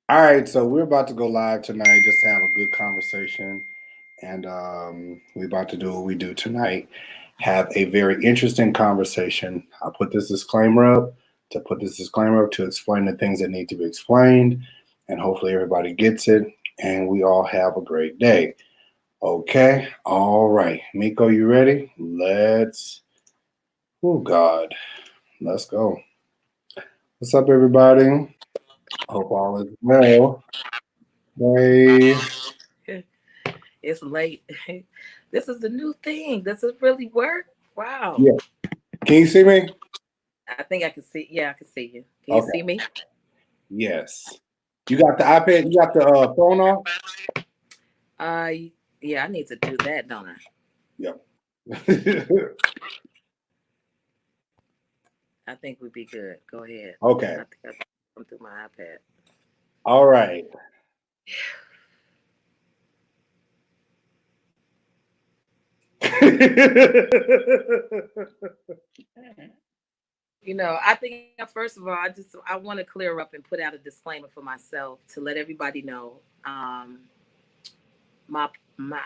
All right, so we're about to go live tonight just to have a good conversation. And we're about to do what we do tonight, have a very interesting conversation. I'll put this disclaimer up to explain the things that need to be explained. And hopefully everybody gets it. And we all have a great day. Okay, all right. Miko, you ready? Oh, God, let's go. What's up, everybody? Hope all is well. Hey, It's late. This is a new thing. Does it really work? Wow. yeah. Can you see me? I think I can see. Yeah, I can see you. Can you see Okay. me? Yes. You got the iPad? You got the phone off? Uh, yeah, I need to do that, don't I? Yep. I think we'd be good. Go ahead. Okay. I think I come through my iPad. All right. I think first of all, I want to clear up and put out a disclaimer for myself to let everybody know. My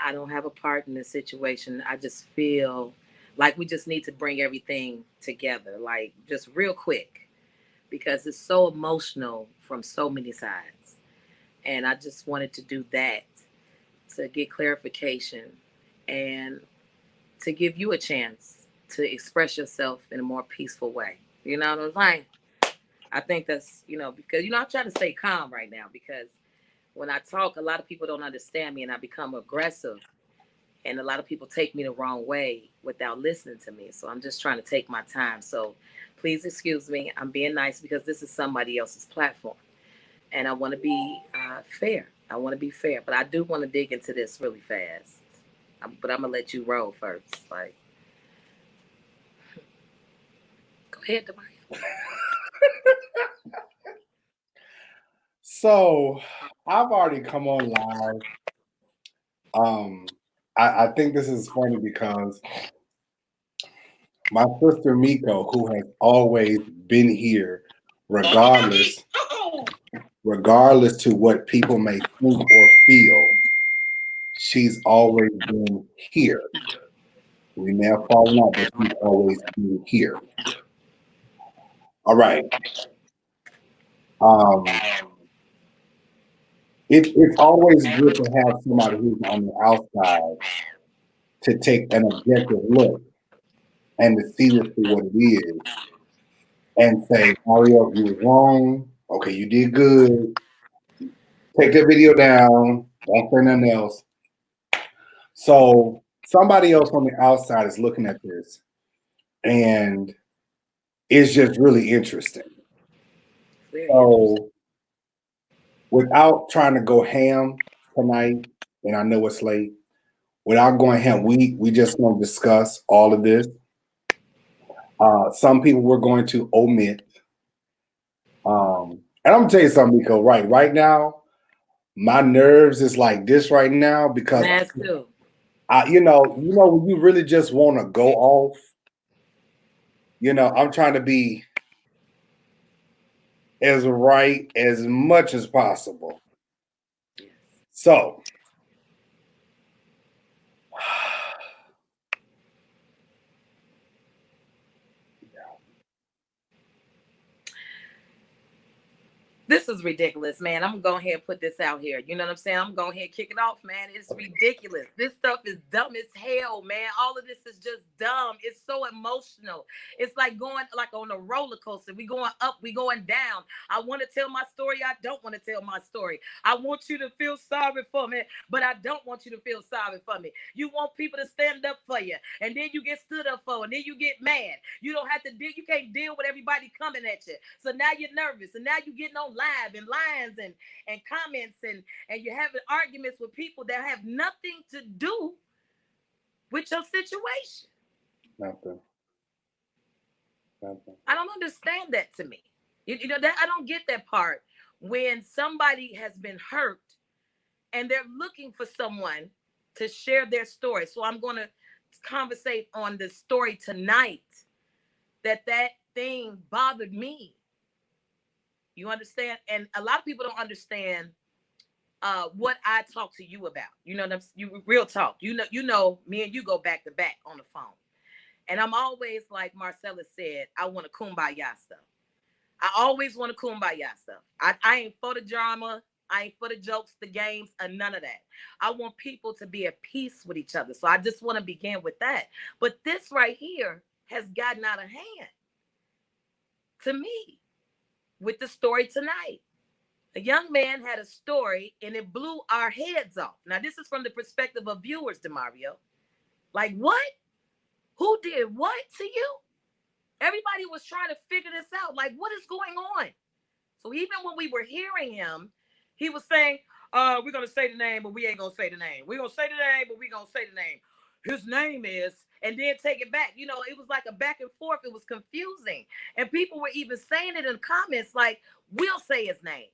I don't have a part in this situation. I just feel like we just need to bring everything together, like just real quick, because it's so emotional from so many sides. And I just wanted to do that to get clarification and to give you a chance to express yourself in a more peaceful way. You know what I'm saying? I think that's, because, I'm trying to stay calm right now because when I talk, a lot of people don't understand me and I become aggressive. And a lot of people take me the wrong way without listening to me. So I'm just trying to take my time. So please excuse me. I'm being nice because this is somebody else's platform. And I want to be fair. I want to be fair, but I do want to dig into this really fast. But I'm gonna let you roll first. Like, go ahead, Demaria. So I've already come on live. Um, I think this is funny because my sister Miko, who has always been here, regardless, regardless to what people may think or feel, she's always been here. We may have fallen out, but she's always been here. All right. Um, it's always good to have somebody who's on the outside to take an objective look and to see this for what it is and say, Mario, you was wrong. Okay, you did good. Take that video down. Don't say nothing else. So somebody else on the outside is looking at this and it's just really interesting. Very interesting. So without trying to go ham tonight, and I know it's late, without going ham, we just want to discuss all of this. Some people we're going to omit. And I'm gonna tell you something, Nico. Right now, my nerves is like this right now because Mass too. when you really just want to go off. I'm trying to be as right as much as possible. Yes. So This is ridiculous, man. I'm gonna go ahead and put this out here. You know what I'm saying? I'm going to go ahead and kick it off, man. It's ridiculous. This stuff is dumb as hell, man. All of this is just dumb. It's so emotional. It's like going like on a roller coaster. We going up, we going down. I want to tell my story. I don't want to tell my story. I want you to feel sorry for me, but I don't want you to feel sorry for me. You want people to stand up for you, and then you get stood up for, and then you get mad. You don't have to deal. You can't deal with everybody coming at you. So now you're nervous, and now you're getting on live and lines and comments and you're having arguments with people that have nothing to do with your situation. nothing, nothing. I don't understand that to me. You know that I don't get that part when somebody has been hurt and they're looking for someone to share their story. So I'm going to conversate on the story tonight that thing bothered me. You understand? And a lot of people don't understand what I talk to you about. You know, you real talk. You know, me and you go back to back on the phone. And I'm always like Marcella said, I want a kumbaya stuff. I always want a kumbaya stuff. I ain't for the drama. I ain't for the jokes, the games, and none of that. I want people to be at peace with each other. So I just want to begin with that. But this right here has gotten out of hand to me with the story tonight. A young man had a story and it blew our heads off. Now, this is from the perspective of viewers, DeMario. Like, what? Who did what to you? Everybody was trying to figure this out. Like, what is going on? So even when we were hearing him, he was saying, we're going to say the name, but we ain't going to say the name. We're going to say the name, but we're going to say the name. His name is, and then take it back. You know, it was like a back and forth. It was confusing. And people were even saying it in comments like, we'll say his name.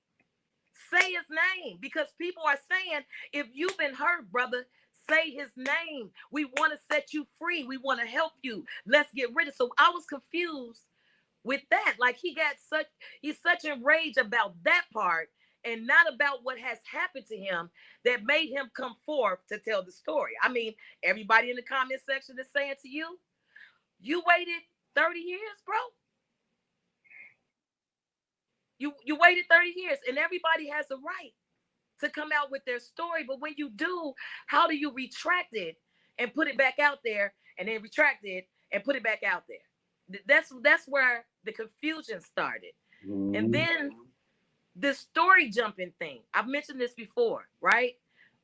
Say his name. Because people are saying, if you've been hurt, brother, say his name. We want to set you free. We want to help you. Let's get rid of it. So I was confused with that. Like he's such enraged about that part and not about what has happened to him that made him come forth to tell the story. I mean, everybody in the comment section is saying to you, you waited 30 years, bro. You waited 30 years, and everybody has a right to come out with their story. But when you do, how do you retract it and put it back out there, and then retract it and put it back out there? That's where the confusion started. Mm-hmm. And then the story jumping thing. I've mentioned this before, right?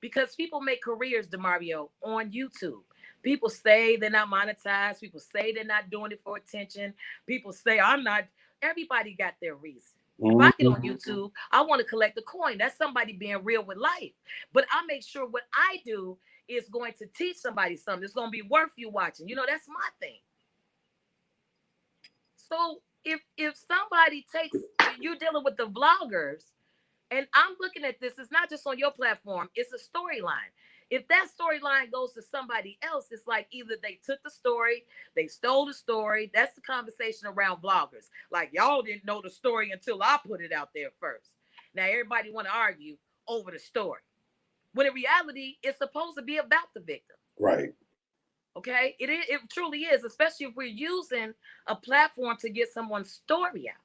Because people make careers, DeMario, on YouTube. People say they're not monetized. People say they're not doing it for attention. People say, I'm not. Everybody got their reason. If I get on YouTube, I want to collect a coin. That's somebody being real with life. But I make sure what I do is going to teach somebody something. It's going to be worth you watching. You know, that's my thing. So if somebody takes, you're dealing with the vloggers, and I'm looking at this, it's not just on your platform, it's a storyline. If that storyline goes to somebody else, it's like either they took the story, they stole the story. That's the conversation around vloggers. Like, y'all didn't know the story until I put it out there first. Now everybody want to argue over the story, when in reality, it's supposed to be about the victim. Right. Okay, it truly is, especially if we're using a platform to get someone's story out.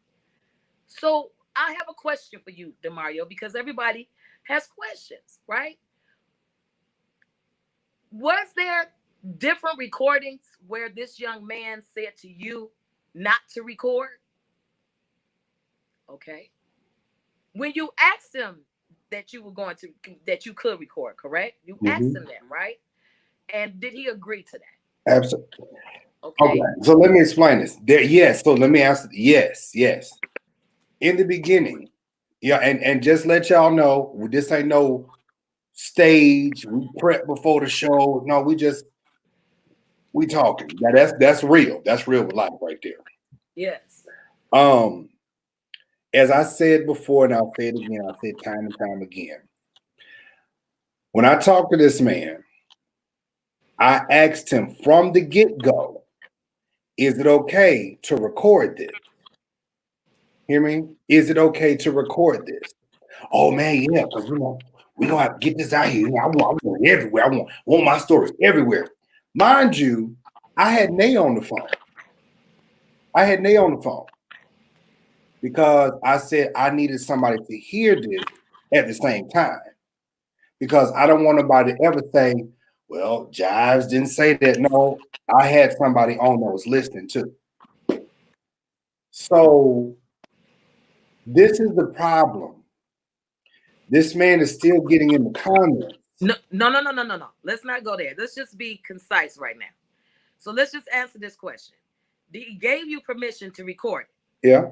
So I have a question for you, DeMario, because everybody has questions, right? Was there different recordings where this young man said to you not to record? Okay. When you asked him that you could record, correct? You asked him that, right? And did he agree to that? Absolutely. Okay. So let me explain this. Yes. So let me answer. Yes. In the beginning, yeah, and just let y'all know, this ain't no stage. We prep before the show. No, we talking. Now that's real. That's real life right there. Yes. As I said before, and I'll say it again. I'll say it time and time again. When I talked to this man, I asked him from the get-go, is it okay to record this? Hear me? Is it okay to record this? Oh man, yeah, because we gonna have to get this out here. I want it everywhere. I want my story everywhere. Mind you, I had Nay on the phone. Because I said I needed somebody to hear this at the same time. Because I don't want nobody to ever say, well, Jives didn't say that. No, I had somebody on that was listening too. So this is the problem. This man is still getting in the comments. No. Let's not go there. Let's just be concise right now. So let's just answer this question. He gave you permission to record it? Yeah.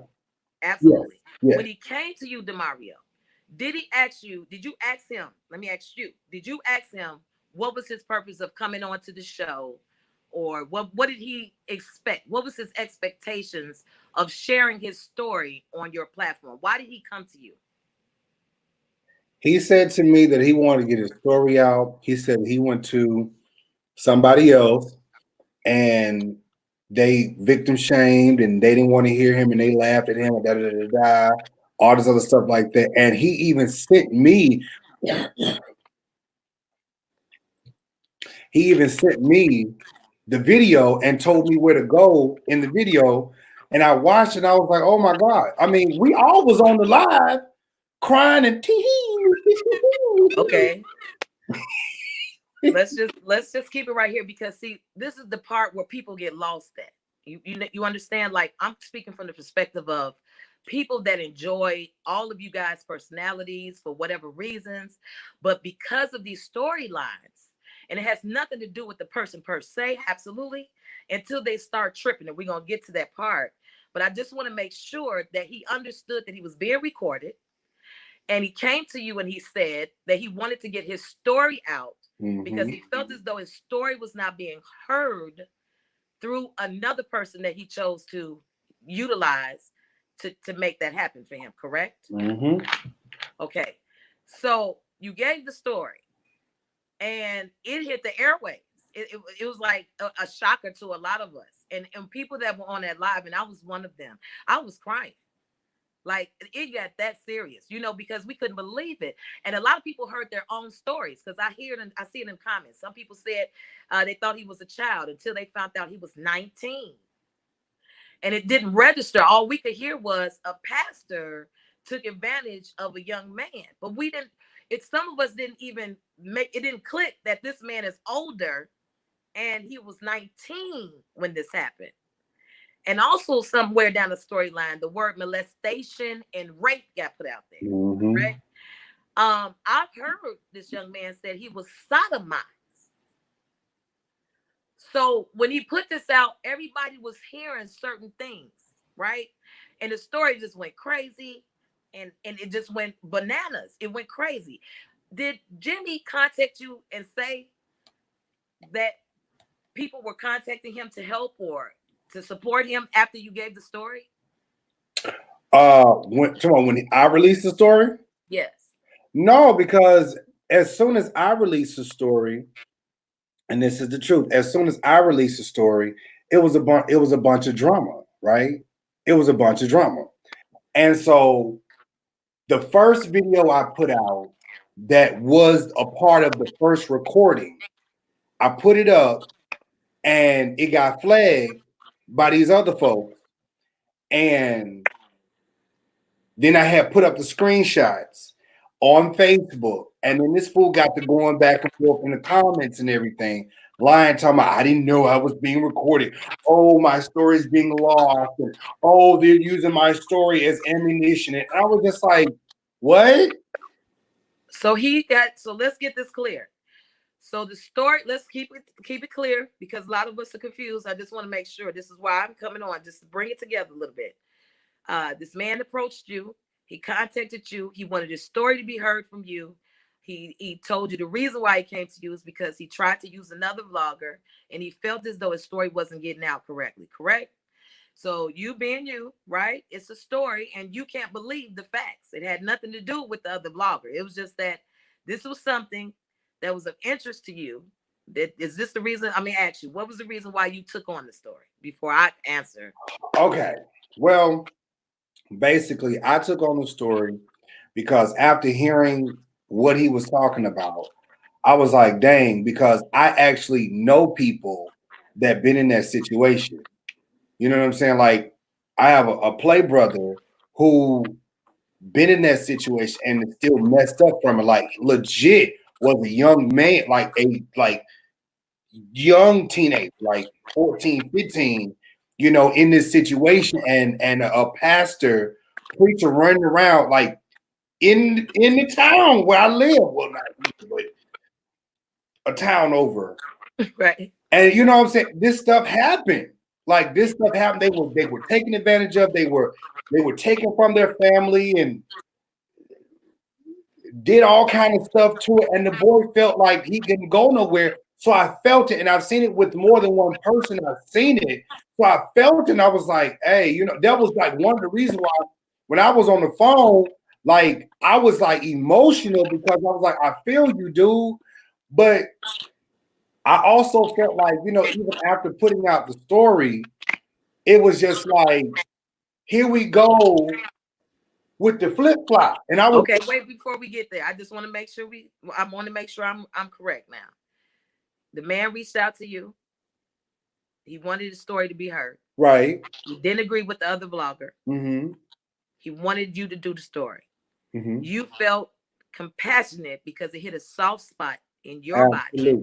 Absolutely. Yes. When he came to you, DeMario, did you ask him, let me ask you, did you ask him what was his purpose of coming on to the show? Or what did he expect? What was his expectations of sharing his story on your platform? Why did he come to you? He said to me that he wanted to get his story out. He said he went to somebody else and they victim shamed and they didn't want to hear him and they laughed at him and all this other stuff like that. And he even sent me, the video and told me where to go in the video. And I watched it and I was like, oh my God. I mean, we all was on the live crying and Okay. let's just keep it right here, because see, this is the part where people get lost at. You understand? Like, I'm speaking from the perspective of people that enjoy all of you guys' personalities for whatever reasons, but because of these storylines, and it has nothing to do with the person per se, absolutely, until they start tripping, and we're gonna get to that part. But I just want to make sure that he understood that he was being recorded, and he came to you and he said that he wanted to get his story out because he felt as though his story was not being heard through another person that he chose to utilize to make that happen for him, correct? Okay. So you gave the story and it hit the airwaves. It was like a shocker to a lot of us. And people that were on that live, and I was one of them, I was crying. Like, it got that serious, because we couldn't believe it. And a lot of people heard their own stories, because I see it in comments. Some people said they thought he was a child until they found out he was 19. And it didn't register. All we could hear was a pastor took advantage of a young man. But some of us didn't even it didn't click that this man is older and he was 19 when this happened. And also somewhere down the storyline, the word molestation and rape got put out there, right? I've heard this young man said he was sodomized. So when he put this out, everybody was hearing certain things, right? And the story just went crazy, and it just went bananas. It went crazy. Did Jimmy contact you and say that people were contacting him to help or to support him after you gave the story? When I released the story? Yes. No, because as soon as I released the story, and this is the truth, as soon as I released the story, it was a bunch of drama, right? It was a bunch of drama. And so the first video I put out that was a part of the first recording, I put it up and it got flagged by these other folks. And then I had put up the screenshots on Facebook. And then this fool got to going back and forth in the comments and everything, lying, talking about, I didn't know I was being recorded. Oh, my story's being lost. And, oh, they're using my story as ammunition. And I was just like, what? So let's get this clear. So the story, let's keep it clear, because a lot of us are confused. I just want to make sure. This is why I'm coming on, just to bring it together a little bit. This man approached you. He contacted you. He wanted his story to be heard from you. He told you the reason why he came to you is because he tried to use another vlogger and he felt as though his story wasn't getting out correctly, correct? So you being you, right? It's a story and you can't believe the facts. It had nothing to do with the other vlogger. It was just that this was something that was of interest to you. Is this the reason? I mean, ask you, what was the reason why you took on the story before I answer? Okay. Well, basically, I took on the story because after hearing what he was talking about, I was like, dang, because I actually know people that been in that situation. You know what I'm saying? Like, I have a play brother who been in that situation and is still messed up from it. Like, legit was a young man, like young teenager, like 14, 15, in this situation, and a pastor, preacher running around like in the town where I live. Well, not but a town over. Right. And you know what I'm saying? This stuff happened. Like, this stuff happened. They were taken advantage of. They were taken from their family and did all kind of stuff to it. And the boy felt like he couldn't go nowhere. So I felt it, and I've seen it with more than one person. I've seen it. So I felt it, and I was like, hey, that was like one of the reasons why when I was on the phone, like, I was like emotional, because I was like, I feel you, dude. But I also felt like, even after putting out the story, it was just like, here we go with the flip flop. And I was Okay, wait before we get there. I just want to make sure I want to make sure I'm correct now. The man reached out to you. He wanted his story to be heard. right. He didn't agree with the other vlogger. Mm-hmm. He wanted you to do the story. Mm-hmm. You felt compassionate because it hit a soft spot in your body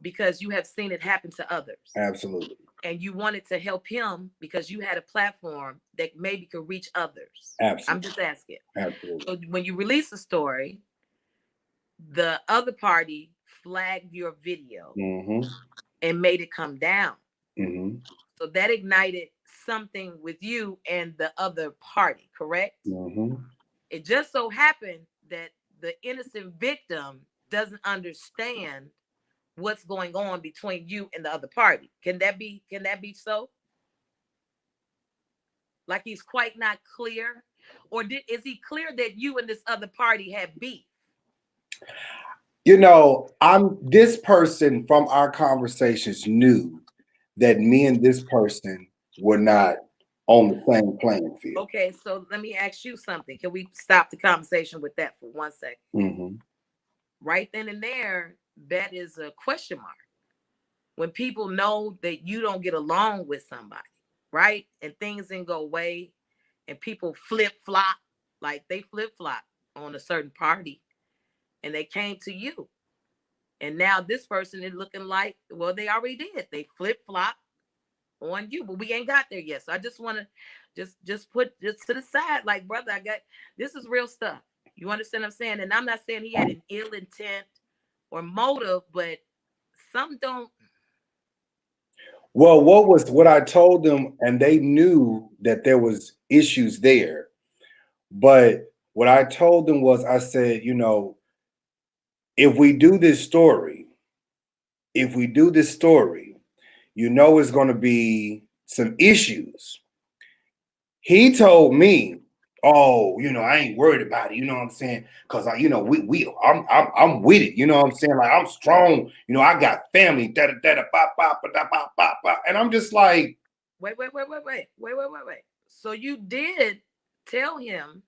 because you have seen it happen to others. Absolutely. And you wanted to help him because you had a platform that maybe could reach others. Absolutely. I'm just asking. Absolutely. So when you release a story, the other party flagged your video Mm-hmm. and made it come down. Mm-hmm. So that ignited something with you and the other party, correct? Mm-hmm. It just so happened that the innocent victim doesn't understand what's going on between you and the other party. Can that be so? Like he's quite not clear? Or is he clear that you and this other party have beef? You know, this person from our conversations knew that me and this person were not on the same playing field. Okay, so let me ask you something. Can we stop the conversation with that for 1 second? Mm-hmm. Right then and there, that is a question mark. When people know that you don't get along with somebody, right? And things didn't go away and people flip-flop, like they flip-flop on a certain party and they came to you. And now this person is looking like, well, they already did. They flip-flop on you, but we ain't got there yet. So I just want to just put this to the side. Like, brother, this is real stuff. You understand what I'm saying? And I'm not saying he had an ill intent or motive, but some don't. Well, what I told them, and they knew that there was issues there. But what I told them was, I said, you know, if we do this story, you know, it's going to be some issues. He told me, "Oh, you know, I ain't worried about it. You know what I'm saying? Because I'm with it. You know what I'm saying? Like I'm strong. You know, I got family. And I'm just like, wait. So you did tell him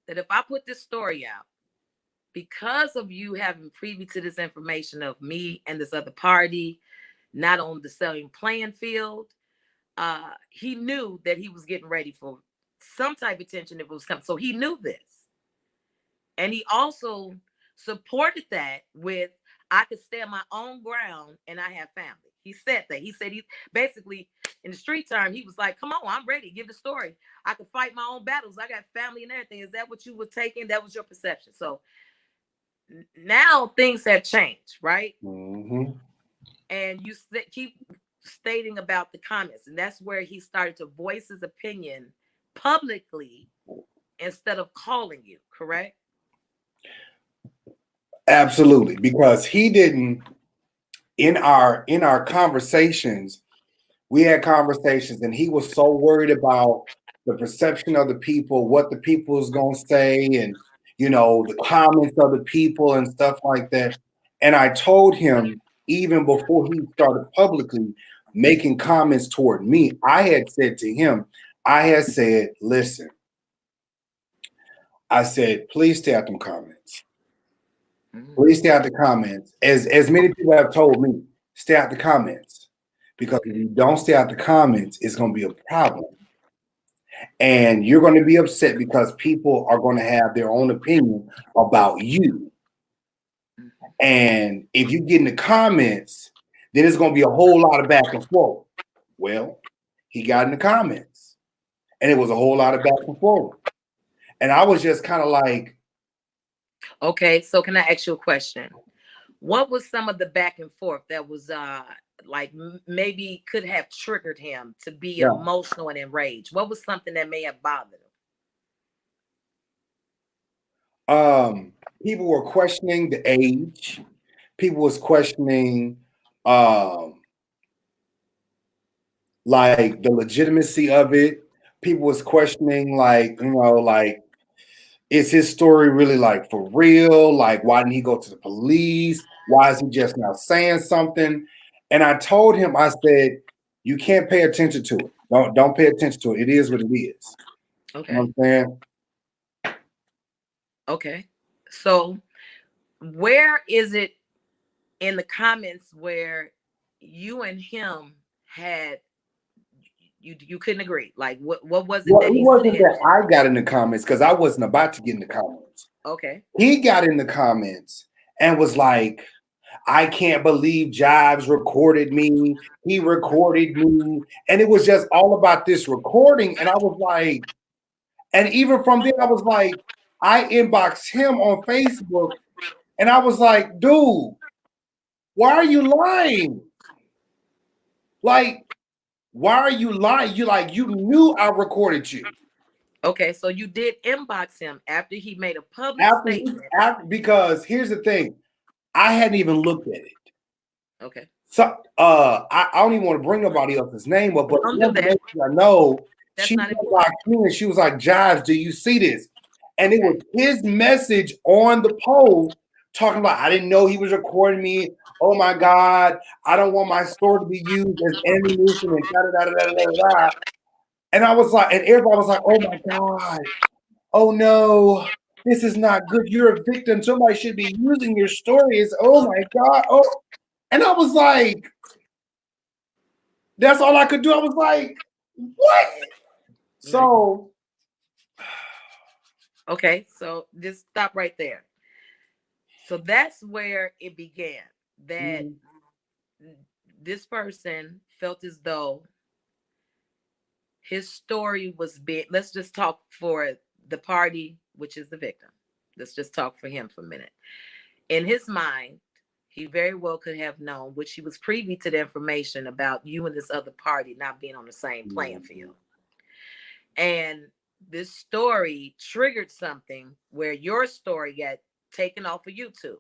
that if I put this story out, because of you having privy to this information of me and this other party not on the same playing field, he knew that he was getting ready for some type of tension if it was coming. So he knew this. And he also supported that with, I could stand my own ground and I have family. He said that. He said, he basically, in the street term, he was like, come on, I'm ready. Give the story. I can fight my own battles. I got family and everything. Is that what you were taking? That was your perception. So now things have changed, right? mm-hmm. And you keep stating about the comments. And that's where he started to voice his opinion publicly instead of calling you, correct? Absolutely, because he didn't, in our conversations, we had conversations and he was so worried about the perception of the people, what the people is going to say, and you know, the comments of the people and stuff like that. And I told him, even before he started publicly making comments toward me, I had said to him, listen, I said, please stay out them comments. Please stay out the comments. As many people have told me, stay out the comments. Because if you don't stay out the comments, it's going to be a problem. And you're going to be upset because people are going to have their own opinion about you. And if you get in the comments, then it's going to be a whole lot of back and forth. Well, he got in the comments and it was a whole lot of back and forth. And I was just kind of like, okay, so can I ask you a question? What was some of the back and forth that was like maybe could have triggered him to be emotional and enraged? What was something that may have bothered him? People were questioning the age. People was questioning like the legitimacy of it. People was questioning, like, you know, like, is his story really like for real? Like, why didn't he go to the police? Why is he just now saying something? And I told him, I said, you can't pay attention to it. Don't pay attention to it. It is what it is. Okay. You know what I'm saying? Okay. So where is it in the comments where you and him had you couldn't agree? Like what was it Well, that it he wasn't said? that I got in the comments because I wasn't about to get in the comments. Okay. He got in the comments and was like, I can't believe Jives recorded me. He recorded me. And it was just all about this recording. And I was like, and even from there, I was like, I inboxed him on Facebook and I was like, dude, why are you lying? Like, why are you lying? You knew I recorded you. Okay, so you did inbox him after he made a public statement. Because here's the thing, I hadn't even looked at it. Okay. So I don't even want to bring nobody else's name up, but Don't one do that. I know That's she not was important. like me and she was like, Jives, do you see this? And it Okay. was his message on the post talking about, I didn't know he was recording me. Oh my God, I don't want my story to be used as ammunition and da da da da da da. And I was like, and everybody was like, oh my God, oh no, this is not good. You're a victim. Somebody should be using your story. It's oh my God. Oh, and I was like, that's all I could do. I was like, what? So Okay, so just stop right there. So that's where it began. That this person felt as though his story was being, let's just talk for the party, which is the victim. Let's just talk for him for a minute. In his mind, he very well could have known, which he was privy to the information about you and this other party not being on the same playing field. And this story triggered something where your story got taken off of YouTube,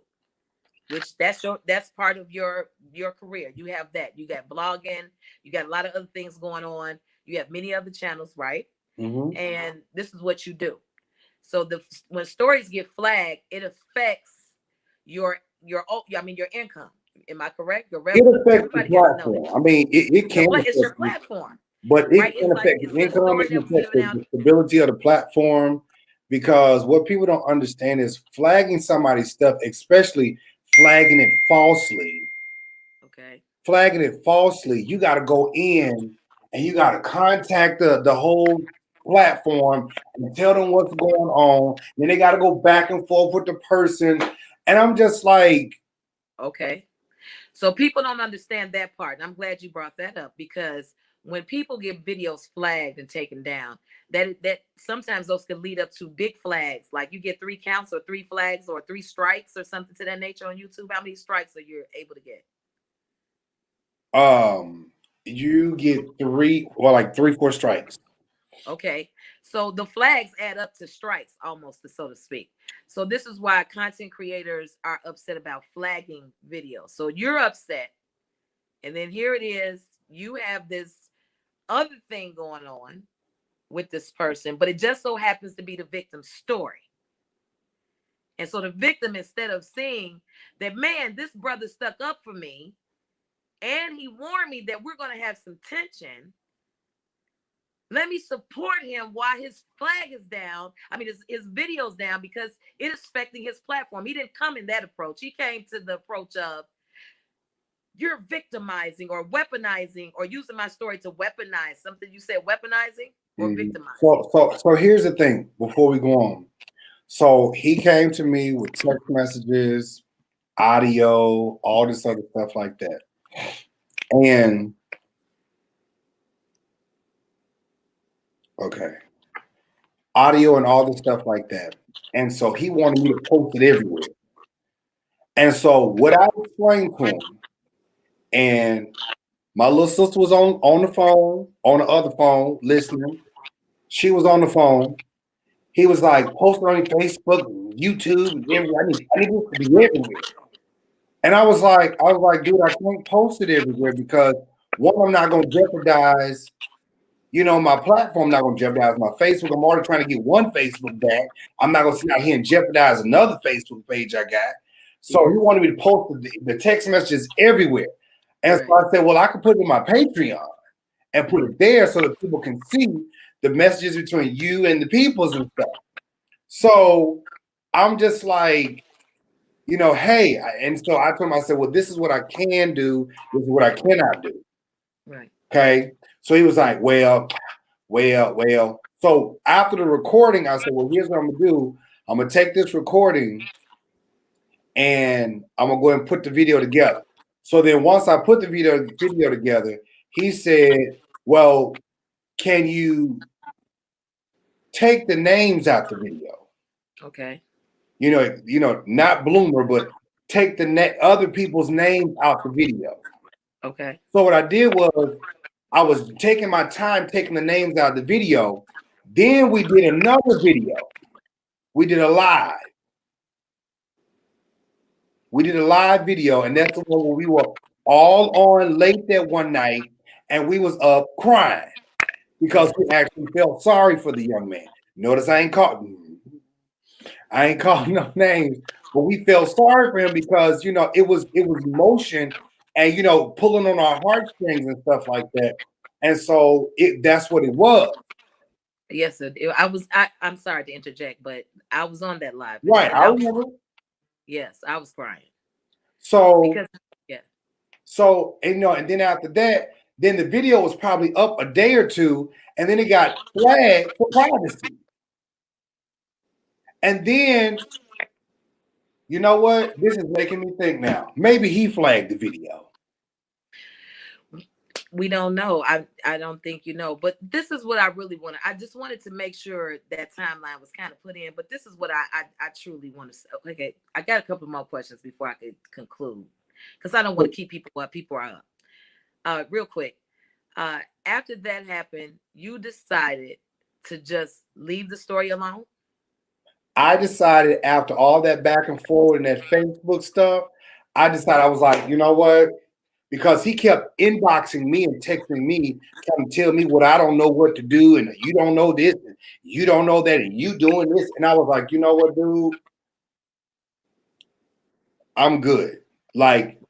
which that's part of your career. You have that. You got blogging, you got a lot of other things going on. You have many other channels, right? mm-hmm. And this is what you do. So when stories get flagged, it affects your your income. Am I correct? Your It revenue. affects the Everybody has to know platform. that. I mean, it can It's your affect it, platform, but right? it can affect It's the the income, story it can that was affect given out. the stability of the platform. Because what people don't understand is flagging somebody's stuff, especially flagging it falsely. Okay. Flagging it falsely, you got to go in and you got to contact the whole platform and tell them what's going on. Then they got to go back and forth with the person. And I'm just like, Okay. So people don't understand that part. And I'm glad you brought that up because when people get videos flagged and taken down, that sometimes those can lead up to big flags. Like you get 3 counts or 3 flags or 3 strikes or something to that nature on YouTube. How many strikes are you able to get? you get 3 or like 3-4 strikes. Okay. So the flags add up to strikes almost, so to speak. So this is why content creators are upset about flagging videos. So you're upset. And then here it is. You have this other thing going on with this person, but it just so happens to be the victim's story. And so the victim, instead of seeing that, man, this brother stuck up for me and he warned me that we're going to have some tension. Let me support him while his flag is down. I mean, his video's down because it is affecting his platform. He didn't come in that approach. He came to the approach of you're victimizing or weaponizing or using my story to weaponize something. You said weaponizing or victimizing. So here's the thing before we go on. So he came to me with text messages, audio, all this other stuff like that. And okay, audio and all this stuff like that. And so he wanted me to post it everywhere. And so what I explained to him, and my little sister was on the phone, on the other phone, listening. She was on the phone. He was like, post it on Facebook, YouTube, everywhere. I need this to be everywhere. And I was like, dude, I can't post it everywhere because one, I'm not gonna jeopardize, my platform, not gonna jeopardize my Facebook. I'm already trying to get one Facebook back. I'm not gonna sit out here and jeopardize another Facebook page I got. So he wanted me to post the text messages everywhere. And so I said, well, I could put it in my Patreon and put it there so that people can see the messages between you and the peoples and stuff. So I'm just like, hey, and so I told him, I said, well, this is what I can do. This is what I cannot do. Right. Okay. So he was like, well. So after the recording, I said, well, here's what I'm gonna do. I'm gonna take this recording and I'm gonna go ahead and put the video together. So then once I put the video together, he said, well, can you take the names out the video? Okay. Not Bloomer, but take the other people's names out the video. Okay. So what I did was I was taking my time taking the names out of the video. Then we did another video. We did a live. We did a live video, and that's the one where we were all on late that one night, and we was up crying because we actually felt sorry for the young man. Notice I ain't calling no names, but we felt sorry for him because it was emotion and pulling on our heartstrings and stuff like that. And so that's what it was. Yes, sir. I'm sorry to interject, but I was on that live. Right. I remember. Yes, I was crying. So because and then after that, then the video was probably up a day or two, and then it got flagged for privacy. And then, you know what? This is making me think now. Maybe he flagged the video. We don't know. I don't think but this is what I really wanted. I just wanted to make sure that timeline was kind of put in, but this is what I truly want to say. Okay, I got a couple more questions before I could conclude, because I don't want to keep people up. People are up. Real quick. After that happened, you decided to just leave the story alone? I decided after all that back and forth and that Facebook stuff, I decided, I was like, you know what? Because he kept inboxing me and texting me, trying to tell me what I don't know what to do, and you don't know this, and you don't know that, and you doing this. And I was like, you know what, dude? I'm good. Like,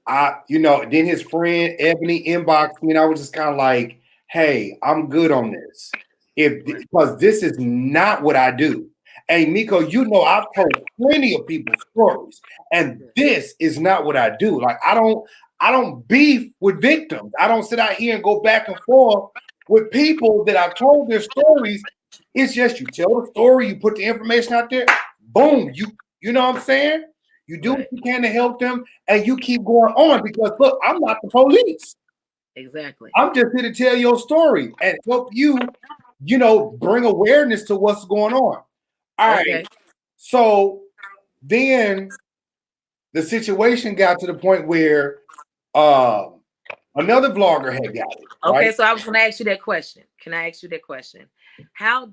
then his friend Ebony inboxed me, and I was just kind of like, hey, I'm good on this. Because this is not what I do. Hey, Miko, I've told plenty of people's stories, and this is not what I do. Like, I don't beef with victims. I don't sit out here and go back and forth with people that I've told their stories. It's just you tell the story, you put the information out there, boom, you know what I'm saying? You do what you can to help them, and you keep going on, because look, I'm not the police. Exactly. I'm just here to tell your story and help you, bring awareness to what's going on. All right. So then the situation got to the point where another vlogger had got it. Okay, right? So I was going to ask you that question. Can I ask you that question? How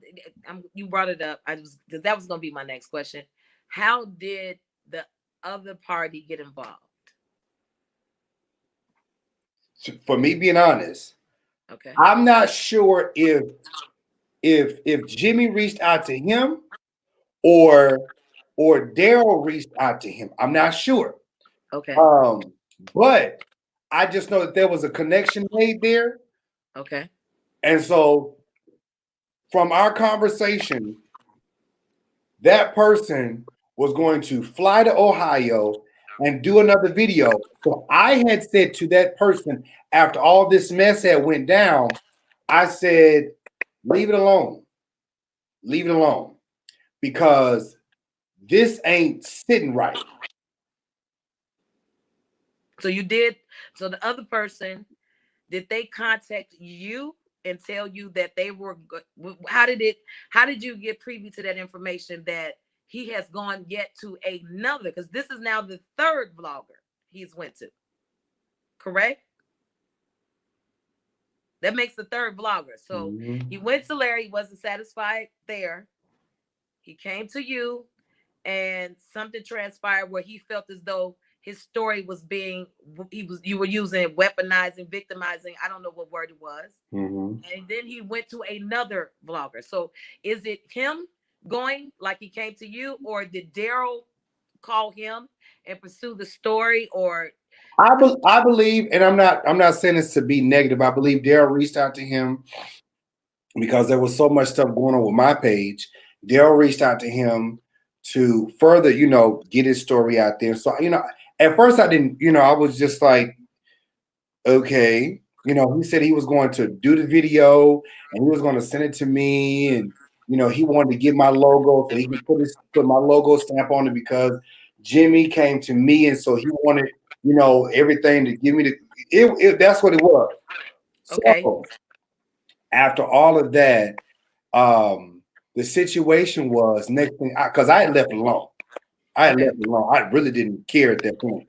you brought it up? That was going to be my next question. How did the other party get involved? For me being honest, okay, I'm not sure if Jimmy reached out to him or Daryl reached out to him. I'm not sure. Okay. But I just know that there was a connection made there. Okay. And so from our conversation, that person was going to fly to Ohio and do another video. So I had said to that person, after all this mess had went down, I said, leave it alone. Leave it alone. Because this ain't sitting right. So the other person, did they contact you and tell you that they were, how did you get privy to that information that he has gone yet to another, because this is now the third vlogger he's went to, correct? That makes the third vlogger. So he went to Larry, wasn't satisfied there. He came to you, and something transpired where he felt as though his story was you were using weaponizing, victimizing. I don't know what word it was. And then he went to another vlogger. So is it him going like he came to you, or did Daryl call him and pursue the story? Or I believe, and I'm not saying this to be negative, I believe Daryl reached out to him because there was so much stuff going on with my page. Daryl reached out to him to further, get his story out there. So, at first I didn't, I was just like, okay, he said he was going to do the video and he was going to send it to me, and he wanted to get my logo so he could put my logo stamp on it because Jimmy came to me, and so he wanted, everything to give me that's what it was. Okay. So after all of that, the situation was next thing, because I had left it alone. I really didn't care at that point.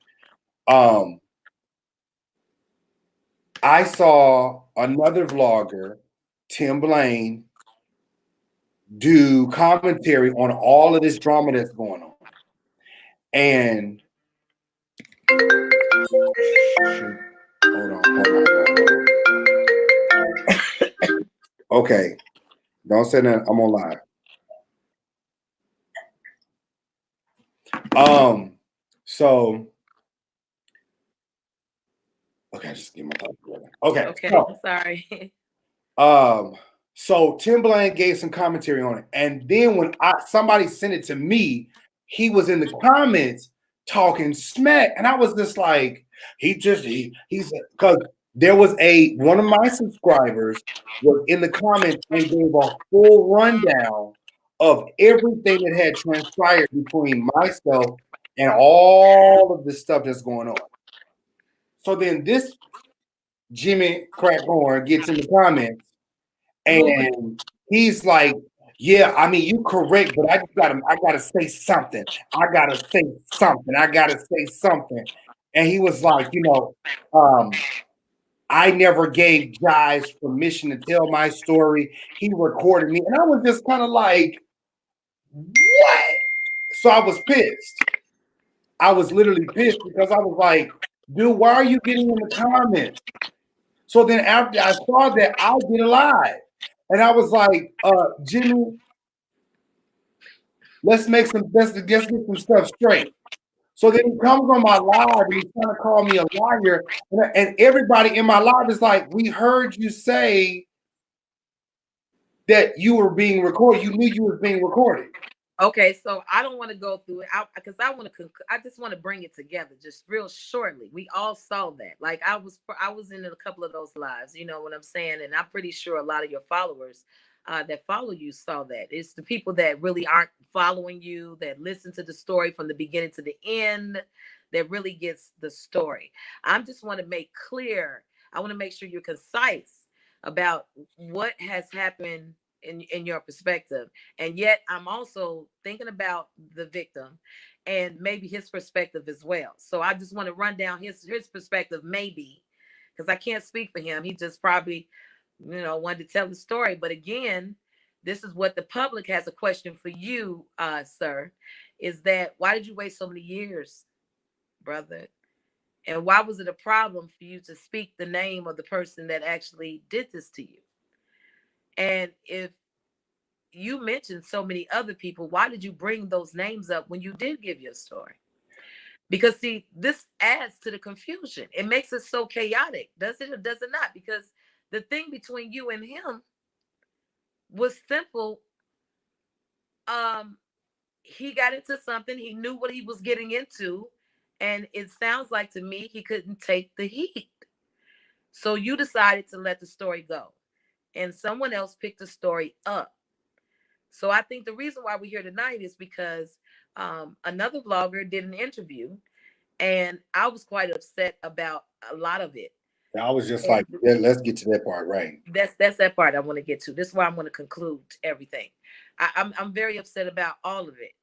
I saw another vlogger, Tim Blaine, do commentary on all of this drama that's going on. And hold on. Okay. Don't say that. I'm on live. So okay, just get my thoughts together. Okay. I'm sorry. So Tim Blaine gave some commentary on it, and then when somebody sent it to me, he was in the comments talking smack, and I was just like, he's because there was one of my subscribers was in the comments and gave a full rundown of everything that had transpired between myself and all of the stuff that's going on. So then this Jimmy Crackhorn gets in the comments and he's like, yeah, I mean, you correct, but I gotta say something. I gotta say something. And he was like, I never gave Jives permission to tell my story. He recorded me. And I was just kind of like, what? So I was pissed. I was literally pissed because I was like, dude, why are you getting in the comments? So then after I saw that, I did a live. And I was like, Jimmy, let's get some stuff straight. So then he comes on my live and he's trying to call me a liar. And everybody in my live is like, we heard you say that you were being recorded. You knew you were being recorded. Okay, so I don't want to go through it because I just want to bring it together just real shortly. We all saw that. Like I was in a couple of those lives, you know what I'm saying? And I'm pretty sure a lot of your followers that follow you saw that. It's the people that really aren't following you, that listen to the story from the beginning to the end, that really gets the story. I just want to make clear, I want to make sure you're concise about what has happened in your perspective. And yet I'm also thinking about the victim and maybe his perspective as well. So I just want to run down his perspective, maybe, because I can't speak for him. He just probably, wanted to tell the story. But again, this is what the public has a question for you, sir, is that why did you wait so many years, brother? And why was it a problem for you to speak the name of the person that actually did this to you? And if you mentioned so many other people, why did you bring those names up when you did give your story? Because see, this adds to the confusion. It makes it so chaotic, does it or does it not? Because the thing between you and him was simple. He got into something, he knew what he was getting into, and it sounds like to me he couldn't take the heat. So you decided to let the story go, and someone else picked the story up. So I think the reason why we're here tonight is because another vlogger did an interview, and I was quite upset about a lot of it. I was just like, yeah, let's get to that part, right? That's that part I want to get to. This is why I'm going to conclude everything. I'm very upset about all of it.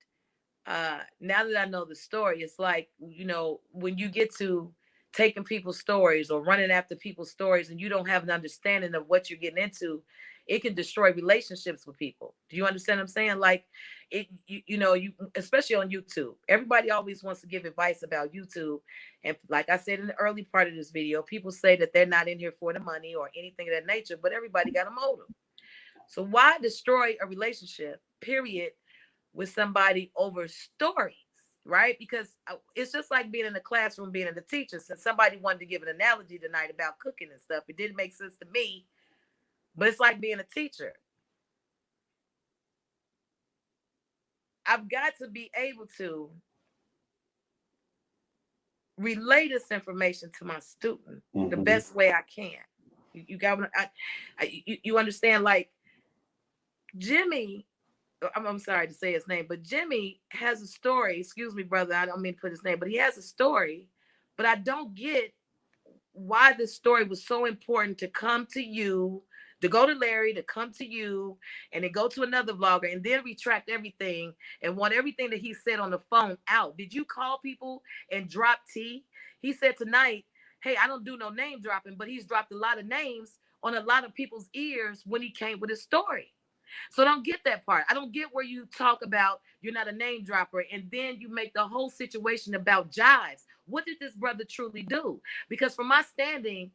Now that I know the story, it's like, when you get to taking people's stories or running after people's stories and you don't have an understanding of what you're getting into, it can destroy relationships with people. Do you understand what I'm saying? Like you especially on YouTube, everybody always wants to give advice about YouTube. And like I said in the early part of this video, people say that they're not in here for the money or anything of that nature, but everybody got a motive. So why destroy a relationship, period, with somebody over stories, right? Because it's just like being in the classroom, being in the teacher. Since somebody wanted to give an analogy tonight about cooking and stuff, it didn't make sense to me, but it's like being a teacher. I've got to be able to relay this information to my student the best way I can. You got what you understand? Like Jimmy, I'm sorry to say his name, but Jimmy has a story. Excuse me, brother. I don't mean to put his name, but he has a story. But I don't get why this story was so important to come to you, to go to Larry, to come to you, and then go to another vlogger and then retract everything and want everything that he said on the phone out. Did you call people and drop T? He said tonight, hey, I don't do no name dropping, but he's dropped a lot of names on a lot of people's ears when he came with his story. So I don't get that part. I don't get where you talk about you're not a name dropper and then you make the whole situation about jives. What did this brother truly do? Because from my standing,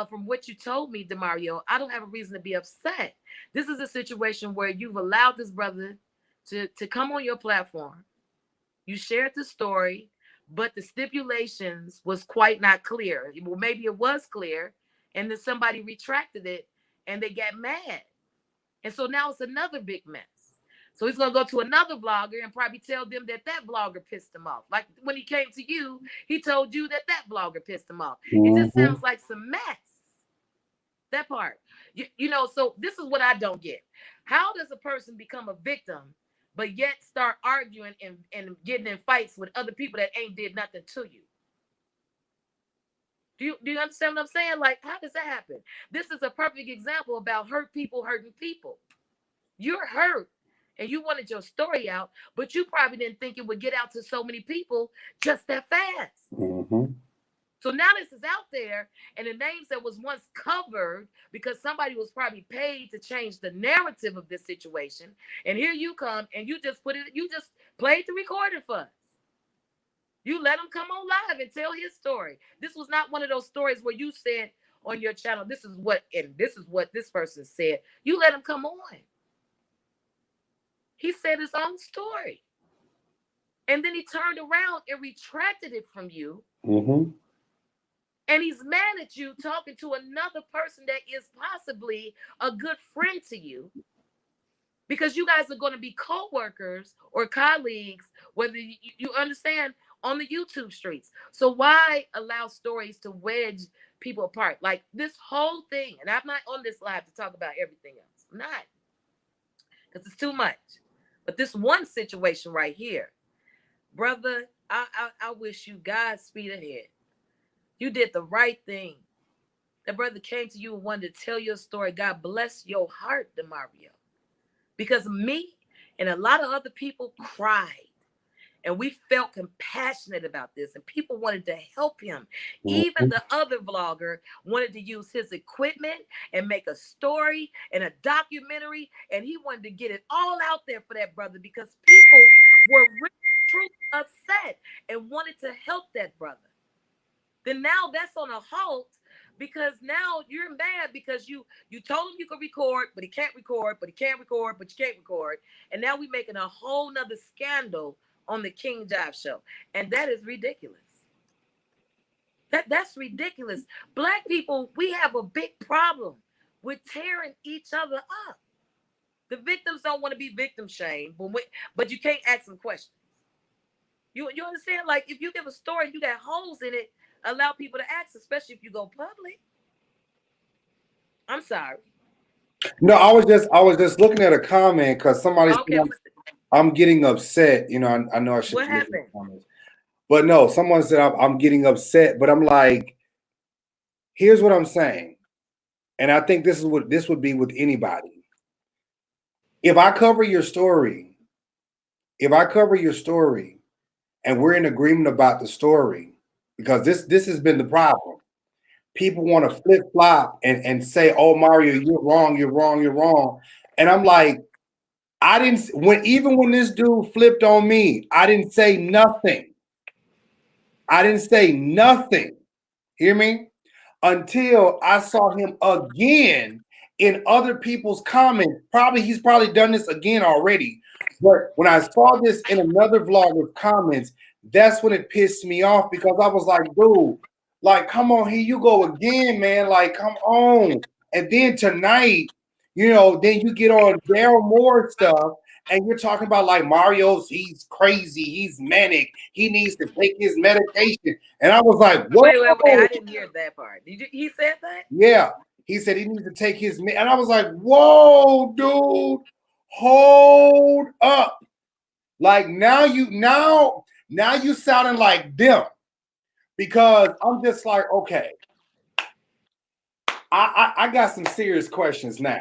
from what you told me, Demario, I don't have a reason to be upset. This is a situation where you've allowed this brother to come on your platform. You shared the story, but the stipulations was quite not clear. Well, maybe it was clear, and then somebody retracted it and they got mad. And so now it's another big mess. So he's going to go to another vlogger and probably tell them that that vlogger pissed him off. Like when he came to you, he told you that that vlogger pissed him off. It just sounds like some mess. That part. You know, so this is what I don't get. How does a person become a victim, but yet start arguing and getting in fights with other people that ain't did nothing to you? Do you understand what I'm saying? Like, how does that happen? This is a perfect example about hurt people hurting people. You're hurt and you wanted your story out, but you probably didn't think it would get out to so many people just that fast. So now this is out there, and the names that was once covered because somebody was probably paid to change the narrative of this situation. And here you come and you just played the recording for us. You let him come on live and tell his story. This was not one of those stories where you said on your channel, this is what this person said. You let him come on. He said his own story. And then he turned around and retracted it from you. And he's mad at you talking to another person that is possibly a good friend to you. Because you guys are going to be co-workers or colleagues, whether you understand, on the YouTube streets. So why allow stories to wedge people apart? Like this whole thing, and I'm not on this live to talk about everything else. I'm not. Because it's too much. But this one situation right here, brother, I wish you Godspeed ahead. You did the right thing. That brother came to you and wanted to tell your story. God bless your heart, Demario. Because me and a lot of other people cried. And we felt compassionate about this. And people wanted to help him. Even the other vlogger wanted to use his equipment and make a story and a documentary. And he wanted to get it all out there for that brother because people were really truly upset and wanted to help that brother. Then now that's on a halt because now you're mad because you told him you could record, but he can't record, but he can't record, but you can't record. And now we're making a whole nother scandal on the King Jive Show. And that is ridiculous. That's ridiculous. Black people, we have a big problem with tearing each other up. The victims don't want to be victim shamed, but you can't ask them questions. You understand? Like if you give a story and you got holes in it, allow people to ask, especially if you go public. I'm sorry. No, I was just looking at a comment because somebody said I'm getting upset. You know, I know I should. What happened? But no, someone said I'm getting upset. But I'm like, here's what I'm saying, and I think this would be with anybody. If I cover your story, and we're in agreement about the story, because this has been the problem. People want to flip flop and say, "Oh, Mario, you're wrong." And I'm like, even when this dude flipped on me, I didn't say nothing. Hear me? Until I saw him again in other people's comments. He's probably done this again already. But when I saw this in another vlogger's comments, that's when it pissed me off because I was like, dude, like, come on, here you go again, man. Like, come on. And then tonight, you know, then you get on Daryl Moore stuff and you're talking about like Mario's, he's crazy, he's manic, he needs to take his medication. And I was like, Wait, wait, wait. whoa. I didn't hear that part. Did you? He said that? Yeah. He said he needs to take his, and I was like, whoa, dude, hold up. Like now you sounding like them, because I'm just like, okay, I got some serious questions now,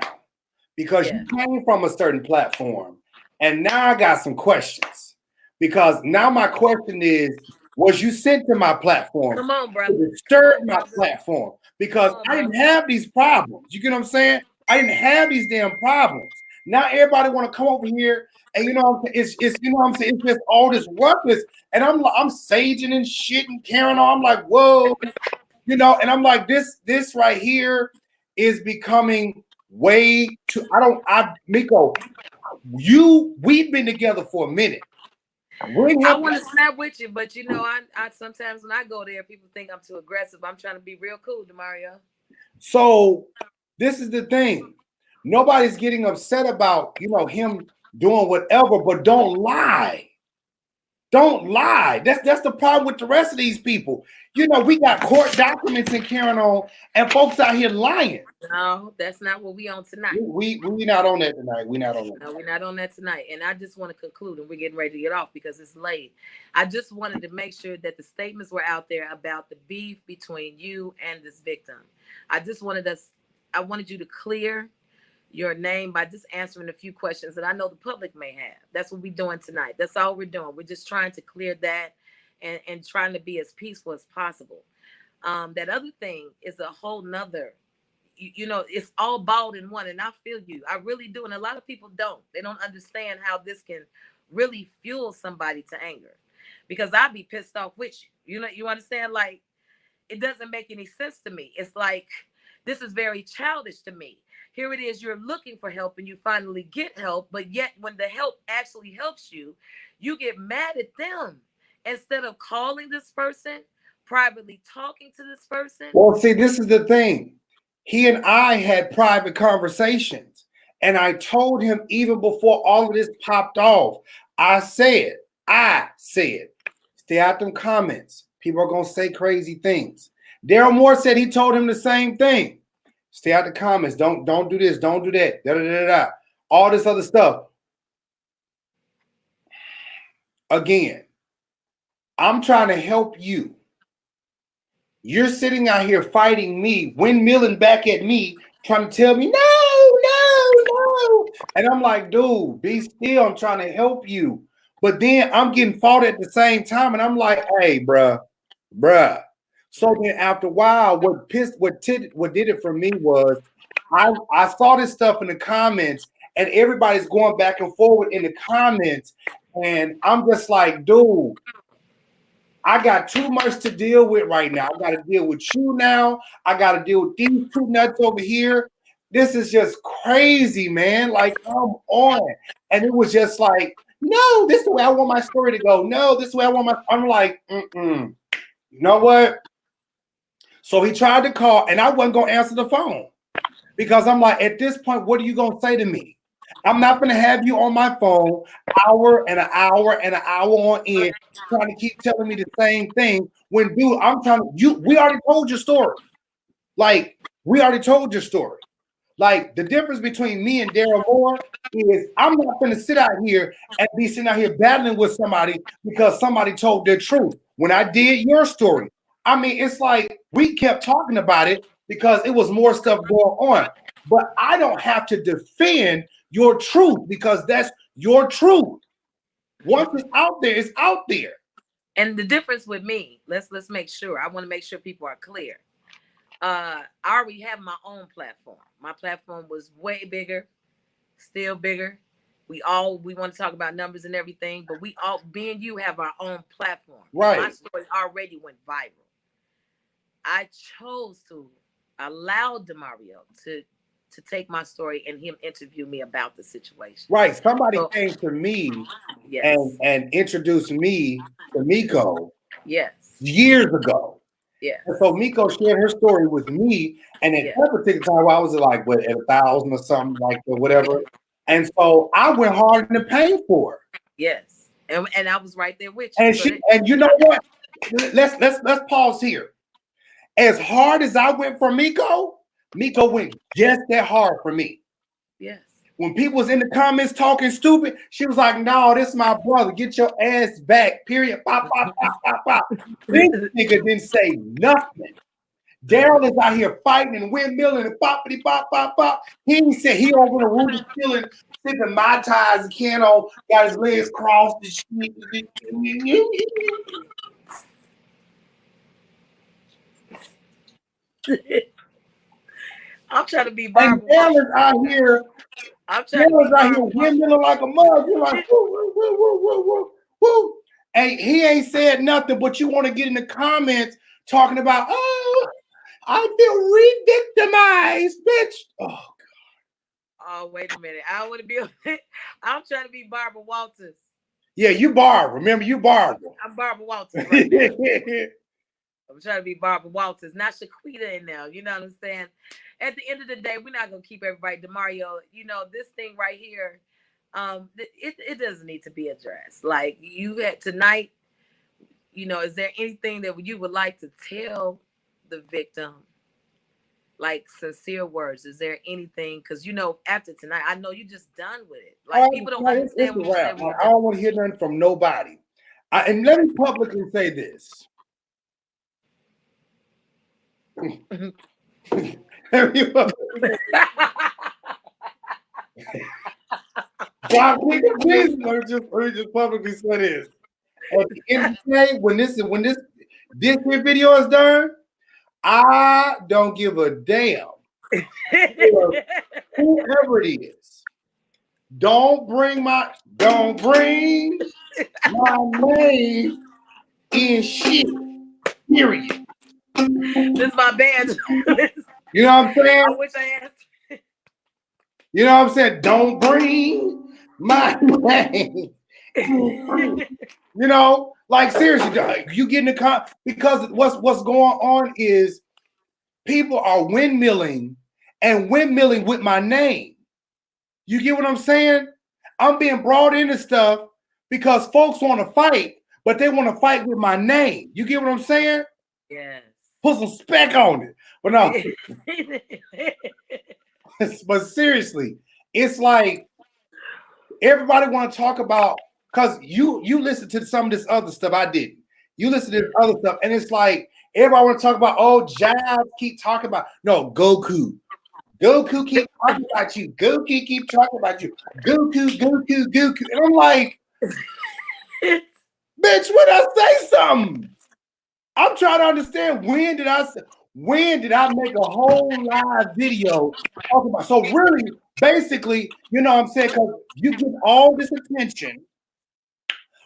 because Yeah. you came from a certain platform, and now I got some questions, because now my question is, was you sent to my platform Come on, brother. to disturb my platform? Because I didn't have these problems. You get what I'm saying? I didn't have these damn problems. Now everybody want to come over here, and you know it's you know what I'm saying, it's just all this ruckus, and I'm saging and shit and carrying on. I'm like, whoa, you know, and I'm like, this right here is becoming way too. Miko, we've been together for a minute. I want to snap with you, but you know, I sometimes when I go there, people think I'm too aggressive. I'm trying to be real cool, Demario. So this is the thing. Nobody's getting upset about, you know, him doing whatever, but don't lie. Don't lie. That's the problem with the rest of these people. You know, we got court documents and carrying on, and folks out here lying. No, that's not what we on tonight. We not on that tonight. We're not on that. No, we're not on that tonight. And I just want to conclude, and we're getting ready to get off because it's late. I just wanted to make sure that the statements were out there about the beef between you and this victim. I wanted you to clear your name by just answering a few questions that I know the public may have. That's what we're doing tonight. That's all we're doing. We're just trying to clear that and trying to be as peaceful as possible. That other thing is a whole nother, you know, it's all balled in one. And I feel you. I really do. And a lot of people don't. They don't understand how this can really fuel somebody to anger. Because I'd be pissed off with you. You know, you understand? Like, it doesn't make any sense to me. It's like, this is very childish to me. Here it is, you're looking for help and you finally get help, but yet when the help actually helps you, you get mad at them instead of calling this person, privately talking to this person. Well, see, this is the thing. He and I had private conversations, and I told him even before all of this popped off, I said, stay out them comments. People are going to say crazy things. Daryl Moore said he told him the same thing. Stay out the comments. Don't do this. Don't do that. Da, da, da, da. All this other stuff. Again, I'm trying to help you. You're sitting out here fighting me, windmilling back at me, trying to tell me, no. And I'm like, dude, be still. I'm trying to help you. But then I'm getting fought at the same time. And I'm like, hey, bruh. So then after a while, what did it for me was I saw this stuff in the comments, and everybody's going back and forward in the comments, and I'm just like, dude, I got too much to deal with right now. I got to deal with you now. I got to deal with these two nuts over here. This is just crazy, man. Like, come on. And it was just like, no, this is the way I want my story to go. No, this is the way I want I'm like, You know what? So he tried to call, and I wasn't going to answer the phone because I'm like, at this point, what are you going to say to me? I'm not going to have you on my phone hour and an hour on end trying to keep telling me the same thing when, dude, we already told your story. Like, we already told your story. Like, the difference between me and Daryl Moore is I'm not going to sit out here and be sitting out here battling with somebody because somebody told their truth. When I did your story, I mean, it's like we kept talking about it because it was more stuff going on. But I don't have to defend your truth because that's your truth. Once it's out there, it's out there. And the difference with me, let's make sure. I want to make sure people are clear. I already have my own platform. My platform was way bigger, still bigger. We want to talk about numbers and everything, but we all, being you, have our own platform. Right. My story already went viral. I chose to allow Demario to take my story and him interview me about the situation. Right. Somebody came to me and introduced me to Miko. Yes. Years ago. Yeah. So Miko shared her story with me, and at that particular time, I was like, what, at 1,000 or something like that, whatever. And so I went hard in the paint for her. Yes. And I was right there with you. And So and you know what? Let's pause here. As hard as I went for Miko went just that hard for me. yes. When people was in the comments talking stupid, she was like, "No, this is my brother. Get your ass back." Period. Pop, pop, pop, pop, pop. This nigga didn't say nothing. Daryl is out here fighting and windmilling and poppity pop, pop, pop. He said he over the roof chilling, sipping my ties and cano, got his legs crossed and shit. I'm trying to be And Barbara. Daryl is out here. I'm trying to be Barbara. Windmilling like a mug. You're like, woo, woo, woo, woo, woo, woo, woo. And he ain't said nothing, but you want to get in the comments talking about, oh, I feel re-victimized, bitch. Oh, wait a minute. I want to be. I'm trying to be Barbara Walters. Yeah, you Barbara. Remember, you Barbara. I'm Barbara Walters right now. I'm trying to be Barbara Walters, not Shaquita in there. You know what I'm saying? At the end of the day, we're not gonna keep everybody. DeMario, you know this thing right here. It doesn't need to be addressed. Like you had tonight. You know, is there anything that you would like to tell the victim? Like sincere words. Is there anything? Because you know, after tonight, I know you're just done with it. Like people don't understand what you said. I don't want to hear nothing from nobody. And let me publicly say this. God, please, let me just publicly say this. At the end of the day, when this video is done, I don't give a damn. Whoever it is, don't bring my name in shit. Period. This is my badge. You know what I'm saying? I wish I asked. You know what I'm saying? Don't bring my name. You know, like seriously, you get in the because what's going on is people are windmilling with my name. You get what I'm saying? I'm being brought into stuff because folks want to fight, but they want to fight with my name. You get what I'm saying? Yes. Put some spec on it. But no. But seriously, it's like everybody want to talk about, because you listen to some of this other stuff I didn't. You listen to this other stuff, and it's like everybody want to talk about, oh, Jazz keep talking about, no, Goku. Goku keep talking about you. Goku keep talking about you. Goku. And I'm like, bitch, when I say something, I'm trying to understand when did I make a whole live video talking about? So really, basically, you know what I'm saying? Because you get all this attention,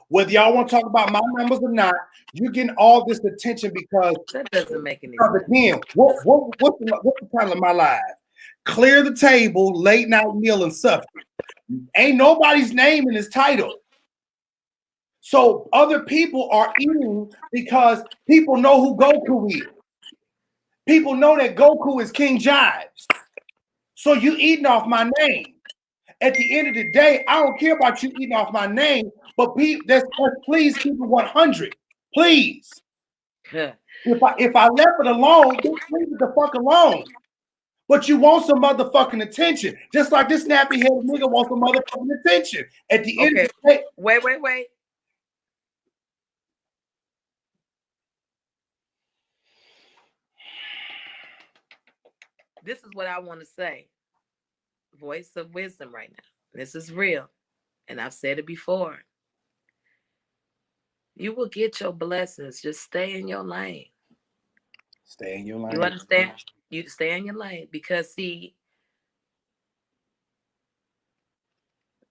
whether y'all want to talk about my numbers or not, you're getting all this attention because that doesn't make any sense. Again, what's the title of my live? Clear the Table, Late Night Meal and Supper. Ain't nobody's name in this title. So other people are eating because people know who Goku is. People know that Goku is King Jives. So you eating off my name. At the end of the day, I don't care about you eating off my name, but please keep it 100. Please. If I left it alone, just leave it the fuck alone. But you want some motherfucking attention. Just like this nappy headed nigga wants some motherfucking attention. At the end of the day. Wait. This is what I want to say. Voice of wisdom right now. This is real. And I've said it before. You will get your blessings. Just stay in your lane. Stay in your lane. You understand? You stay in your lane because, see,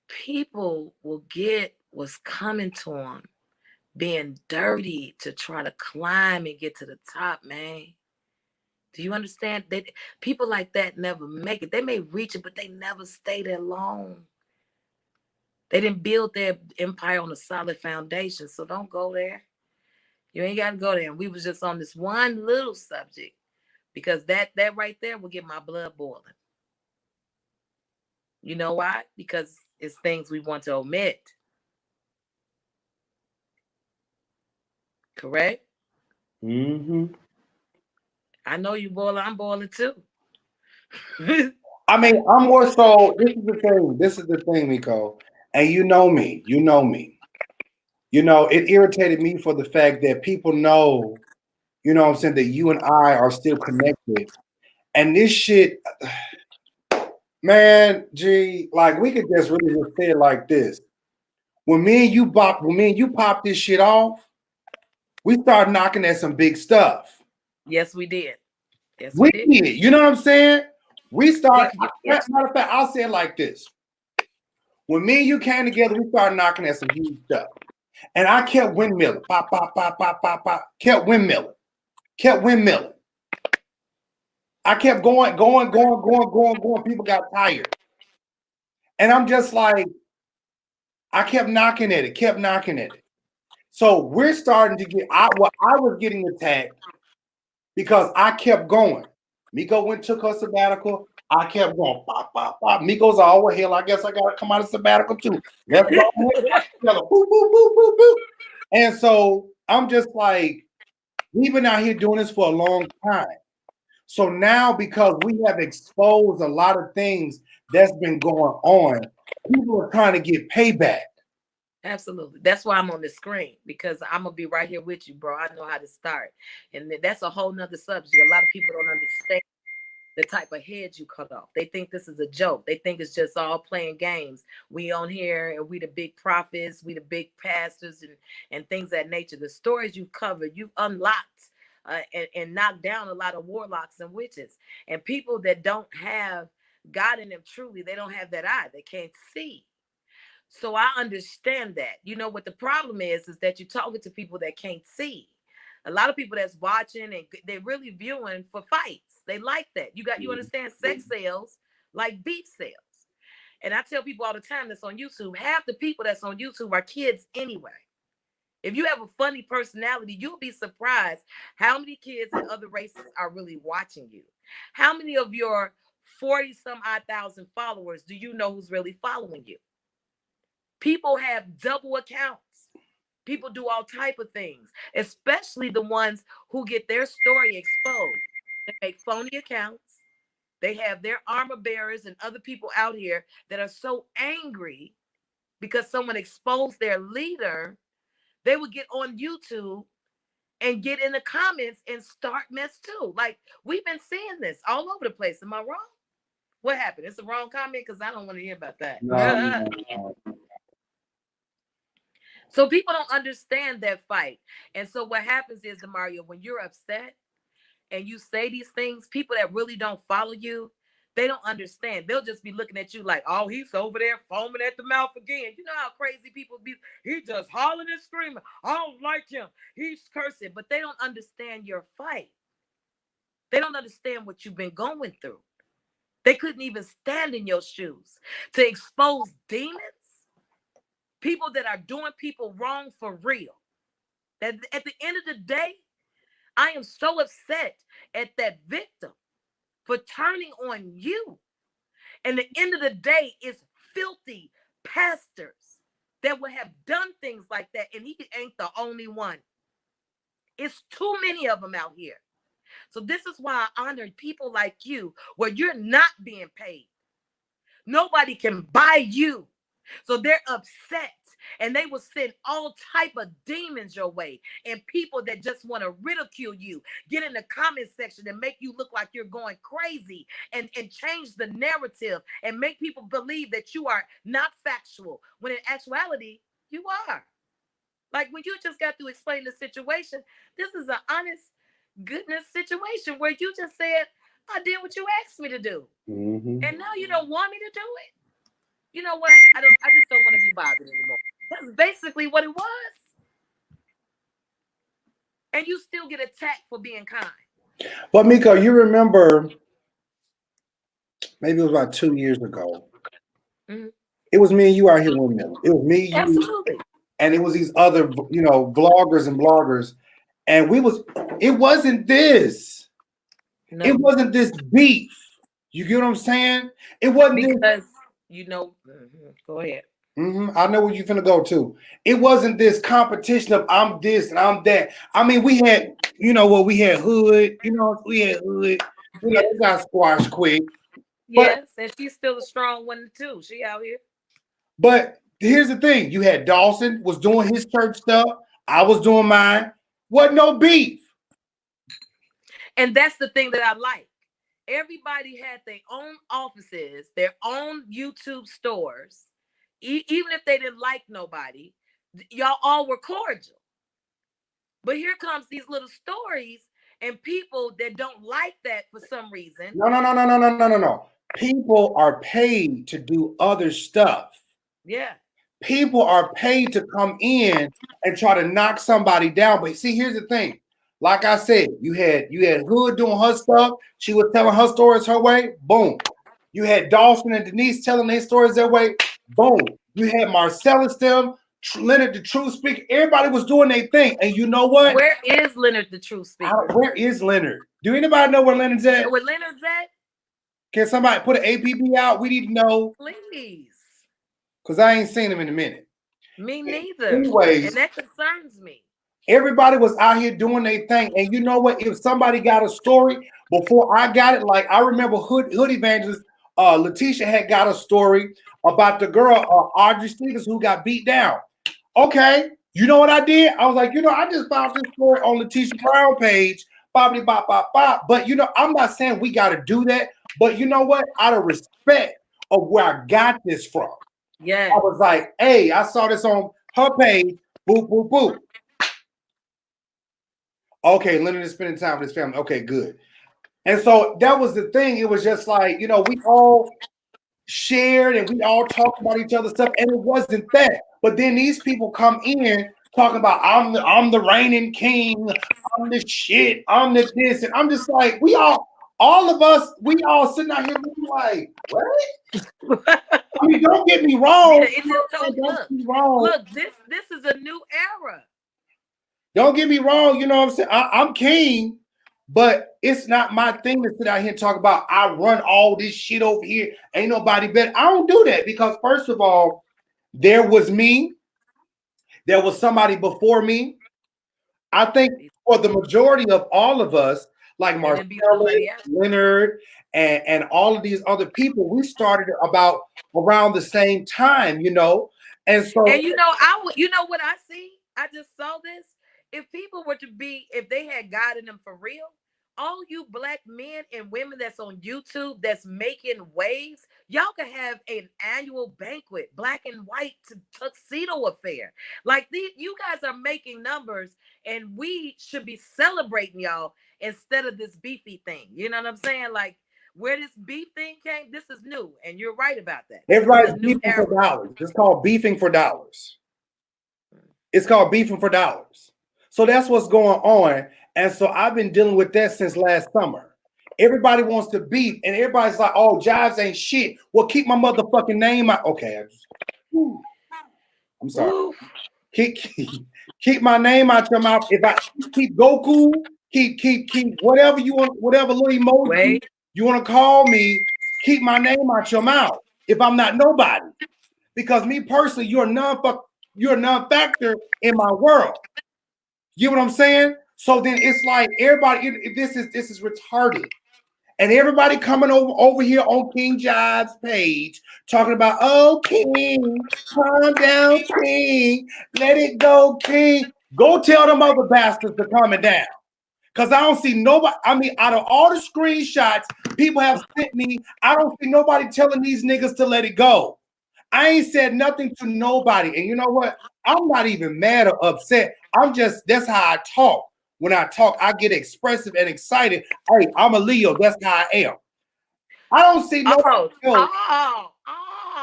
people will get what's coming to them being dirty to try to climb and get to the top, man. Do you understand? That people like that never make it. They may reach it, but they never stay there long. They didn't build their empire on a solid foundation, so don't go there. You ain't got to go there. And we was just on this one little subject because that right there will get my blood boiling. You know why? Because it's things we want to omit. Correct? Mm-hmm. I know you boiling. I'm boiling too. I mean, I'm more so. This is the thing. This is the thing, Miko. And you know me. You know me. You know, it irritated me for the fact that people know, you know what I'm saying, that you and I are still connected. And this shit, man, G, like we could just really just say it like this. When me and you pop this shit off, we start knocking at some big stuff. Yes, we did. Yes, We we did. You know what I'm saying? We start, Yes. matter of fact, I'll say it like this. When me and you came together, we started knocking at some huge stuff. And I kept windmilling. Pop, pop, pop, pop, pop, pop. Kept windmilling. Kept windmilling. I kept going. People got tired. And I'm just like, I kept knocking at it. So we're starting to get, I was getting attacked because I kept going. Miko took her sabbatical. I kept going. Pop, pop, pop. Miko's all, well, hell, I guess I got to come out of sabbatical too. Let's go. Boop, boop, boop, boop, boop. And so I'm just like, we've been out here doing this for a long time. So now, because we have exposed a lot of things that's been going on, people are trying to get payback. Absolutely. That's why I'm on the screen, because I'm gonna be right here with you, bro. I know how to start. And that's a whole nother subject. A lot of people don't understand the type of heads you cut off. They think this is a joke. They think it's just all playing games. We on here and we the big prophets, we the big pastors and things of that nature. The stories you've covered, you've unlocked and knocked down a lot of warlocks and witches. And people that don't have God in them truly, they don't have that eye. They can't see. So I understand that. You know what the problem is that you're talking to people that can't see. A lot of people that's watching and they're really viewing for fights. They like that. You understand sex sales like beef sales. And I tell people all the time that's on YouTube, half the people that's on YouTube are kids anyway. If you have a funny personality, you'll be surprised how many kids and other races are really watching you. How many of your 40 some odd thousand followers do you know who's really following you? People have double accounts. People do all type of things, especially the ones who get their story exposed. They make phony accounts. They have their armor bearers and other people out here that are so angry because someone exposed their leader. They would get on YouTube and get in the comments and start mess too. Like, we've been seeing this all over the place. Am I wrong? What happened? It's a wrong comment because I don't want to hear about that. No. So people don't understand that fight. And so what happens is, Demario, when you're upset and you say these things, people that really don't follow you, they don't understand. They'll just be looking at you like, oh, he's over there foaming at the mouth again. You know how crazy people be. He just hollering and screaming. I don't like him. He's cursing. But they don't understand your fight. They don't understand what you've been going through. They couldn't even stand in your shoes to expose demons. People that are doing people wrong for real. That at the end of the day, I am so upset at that victim for turning on you. And the end of the day is filthy pastors that would have done things like that. And he ain't the only one. It's too many of them out here. So this is why I honor people like you, where you're not being paid. Nobody can buy you. So they're upset and they will send all type of demons your way, and people that just want to ridicule you, get in the comment section and make you look like you're going crazy and change the narrative and make people believe that you are not factual when in actuality you are. Like when you just got to explain the situation, this is an honest goodness situation where you just said, I did what you asked me to do. Mm-hmm. And now you don't want me to do it. You know what? I just don't want to be bothered anymore. That's basically what it was. And you still get attacked for being kind. But Miko, you remember maybe it was about 2 years ago. Mm-hmm. It was me and you out here windmilling. It was me, you, absolutely, and it was these other, vloggers and bloggers. And it wasn't this. No. It wasn't this beef. You get what I'm saying? It wasn't because you know, go ahead. I know where you finna go to. It wasn't this competition of I'm this and I'm that. I mean, we had, we had Hood, we had Hood. Yes. They got squashed quick. Yes, and she's still a strong one too. She out here. But here's the thing: you had Dawson was doing his church stuff. I was doing mine. Wasn't no beef. And that's the thing that I like. Everybody had their own offices, their own YouTube stores. Even if they didn't like nobody, y'all all were cordial. But here comes these little stories and people that don't like that for some reason. No. People are paid to do other stuff. Yeah. People are paid to come in and try to knock somebody down. But see, here's the thing. Like I said, you had Hood doing her stuff. She was telling her stories her way. Boom. You had Dawson and Denise telling their stories their way. Boom. You had Marcellus them, Leonard the Truth Speaker. Everybody was doing their thing. And you know what? Where is Leonard the Truth Speaker? Where is Leonard? Do anybody know where Leonard's at? Where Leonard's at? Can somebody put an APB out? We need to know. Please. Because I ain't seen him in a minute. Me neither. Anyways. And that concerns me. Everybody was out here doing their thing. And you know what? If somebody got a story before I got it, like I remember Hood Evangelist, Letitia had got a story about the girl, Audrey Stevens, who got beat down. Okay. You know what I did? I was like, I just found this story on Letitia Brown page. But I'm not saying we got to do that. But you know what? Out of respect of where I got this from. Yeah. I was like, hey, I saw this on her page. Boop, boop, boop. Okay, Leonard is spending time with his family. Okay, good. And so that was the thing. It was just like, we all shared and we all talked about each other's stuff, and it wasn't that. But then these people come in talking about I'm the reigning king, I'm the shit, I'm the this, and I'm just like, we all sitting out here looking like, what? I mean, don't get me wrong. Look, this is a new era. Don't get me wrong, you know what I'm saying? I'm king, but it's not my thing to sit out here and talk about I run all this shit over here. Ain't nobody better. I don't do that because, first of all, there was me. There was somebody before me. I think for the majority of all of us, like Marcella, Leonard, and all of these other people, we started about around the same time, And so, and you know what I see? I just saw this. If people were to be, if they had God in them for real, all you black men and women that's on YouTube that's making waves, y'all could have an annual banquet, black and white tuxedo affair. Like you guys are making numbers, and we should be celebrating y'all instead of this beefy thing. You know what I'm saying? Like where this beef thing came, this is new, and you're right about that. Everybody's beefing for dollars. It's called beefing for dollars. It's called beefing for dollars. So that's what's going on. And so I've been dealing with that since last summer. Everybody wants to beef, and everybody's like, oh, Jives ain't shit. Well, keep my motherfucking name out. Okay. I'm sorry. Keep my name out your mouth. If I keep Goku, keep whatever you want, whatever little emoji you want to call me, keep my name out your mouth. If I'm not nobody. Because me personally, you're a non-factor in my world. You know what I'm saying? So then it's like everybody, this is retarded. And everybody coming over here on King Jives' page talking about, oh, King, calm down, King, let it go, King. Go tell them other bastards to calm it down. Because I don't see nobody, I mean, out of all the screenshots people have sent me, I don't see nobody telling these niggas to let it go. I ain't said nothing to nobody. And you know what? I'm not even mad or upset. That's how I talk. When I talk, I get expressive and excited. Hey, I'm a Leo. That's how I am. I don't see nobody else. You know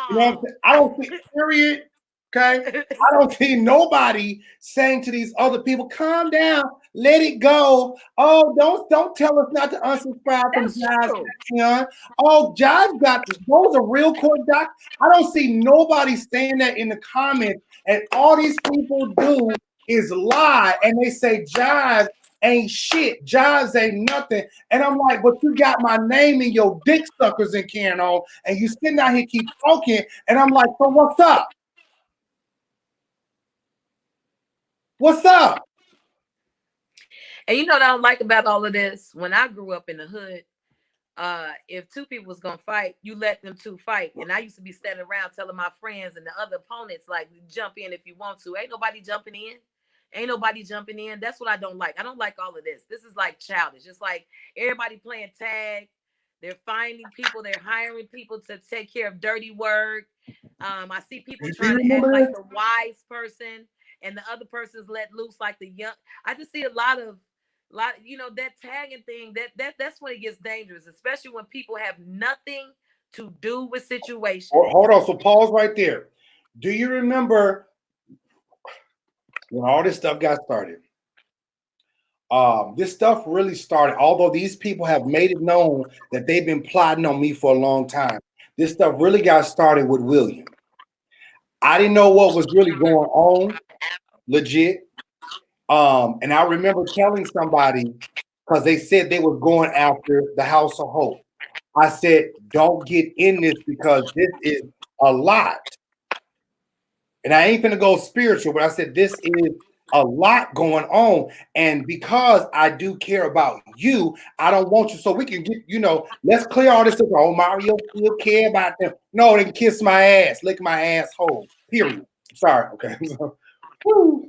what I'm saying? I don't see, period. Okay? I don't see nobody saying to these other people, calm down, let it go. Oh, don't tell us not to unsubscribe from Jives. Oh, Jives got those are real court docs. I don't see nobody saying that in the comments, and all these people do is lie, and they say Jives ain't shit. Jobs ain't nothing. And I'm like, but you got my name in your dick suckers and carrying on, and you sitting out here keep talking. And I'm like, so what's up? What's up? And you know what I don't like about all of this? When I grew up in the hood, if two people was gonna fight, you let them two fight. And I used to be standing around telling my friends and the other opponents, like, jump in if you want to. Ain't nobody jumping in. Ain't nobody jumping in. That's what I don't like. I don't like all of this. This is like childish. Just like everybody playing tag. They're finding people. They're hiring people to take care of dirty work. I see people Do you trying to act remember like this? the wise person, and the other person's let loose like the young. I just see a lot, that tagging thing. That's when it gets dangerous, especially when people have nothing to do with situations. Hold on. So pause right there. Do you remember when all this stuff got started? This stuff really started, although these people have made it known that they've been plotting on me for a long time. This stuff really got started with William. I didn't know what was really going on, legit. And I remember telling somebody, because they said they were going after the House of Hope. I said, don't get in this because this is a lot. And I ain't gonna go spiritual, but I said this is a lot going on. And because I do care about you, I don't want you. So we can get, let's clear all this stuff. Oh, Mario still care about them. No, they can kiss my ass, lick my asshole. Period. Sorry. Okay.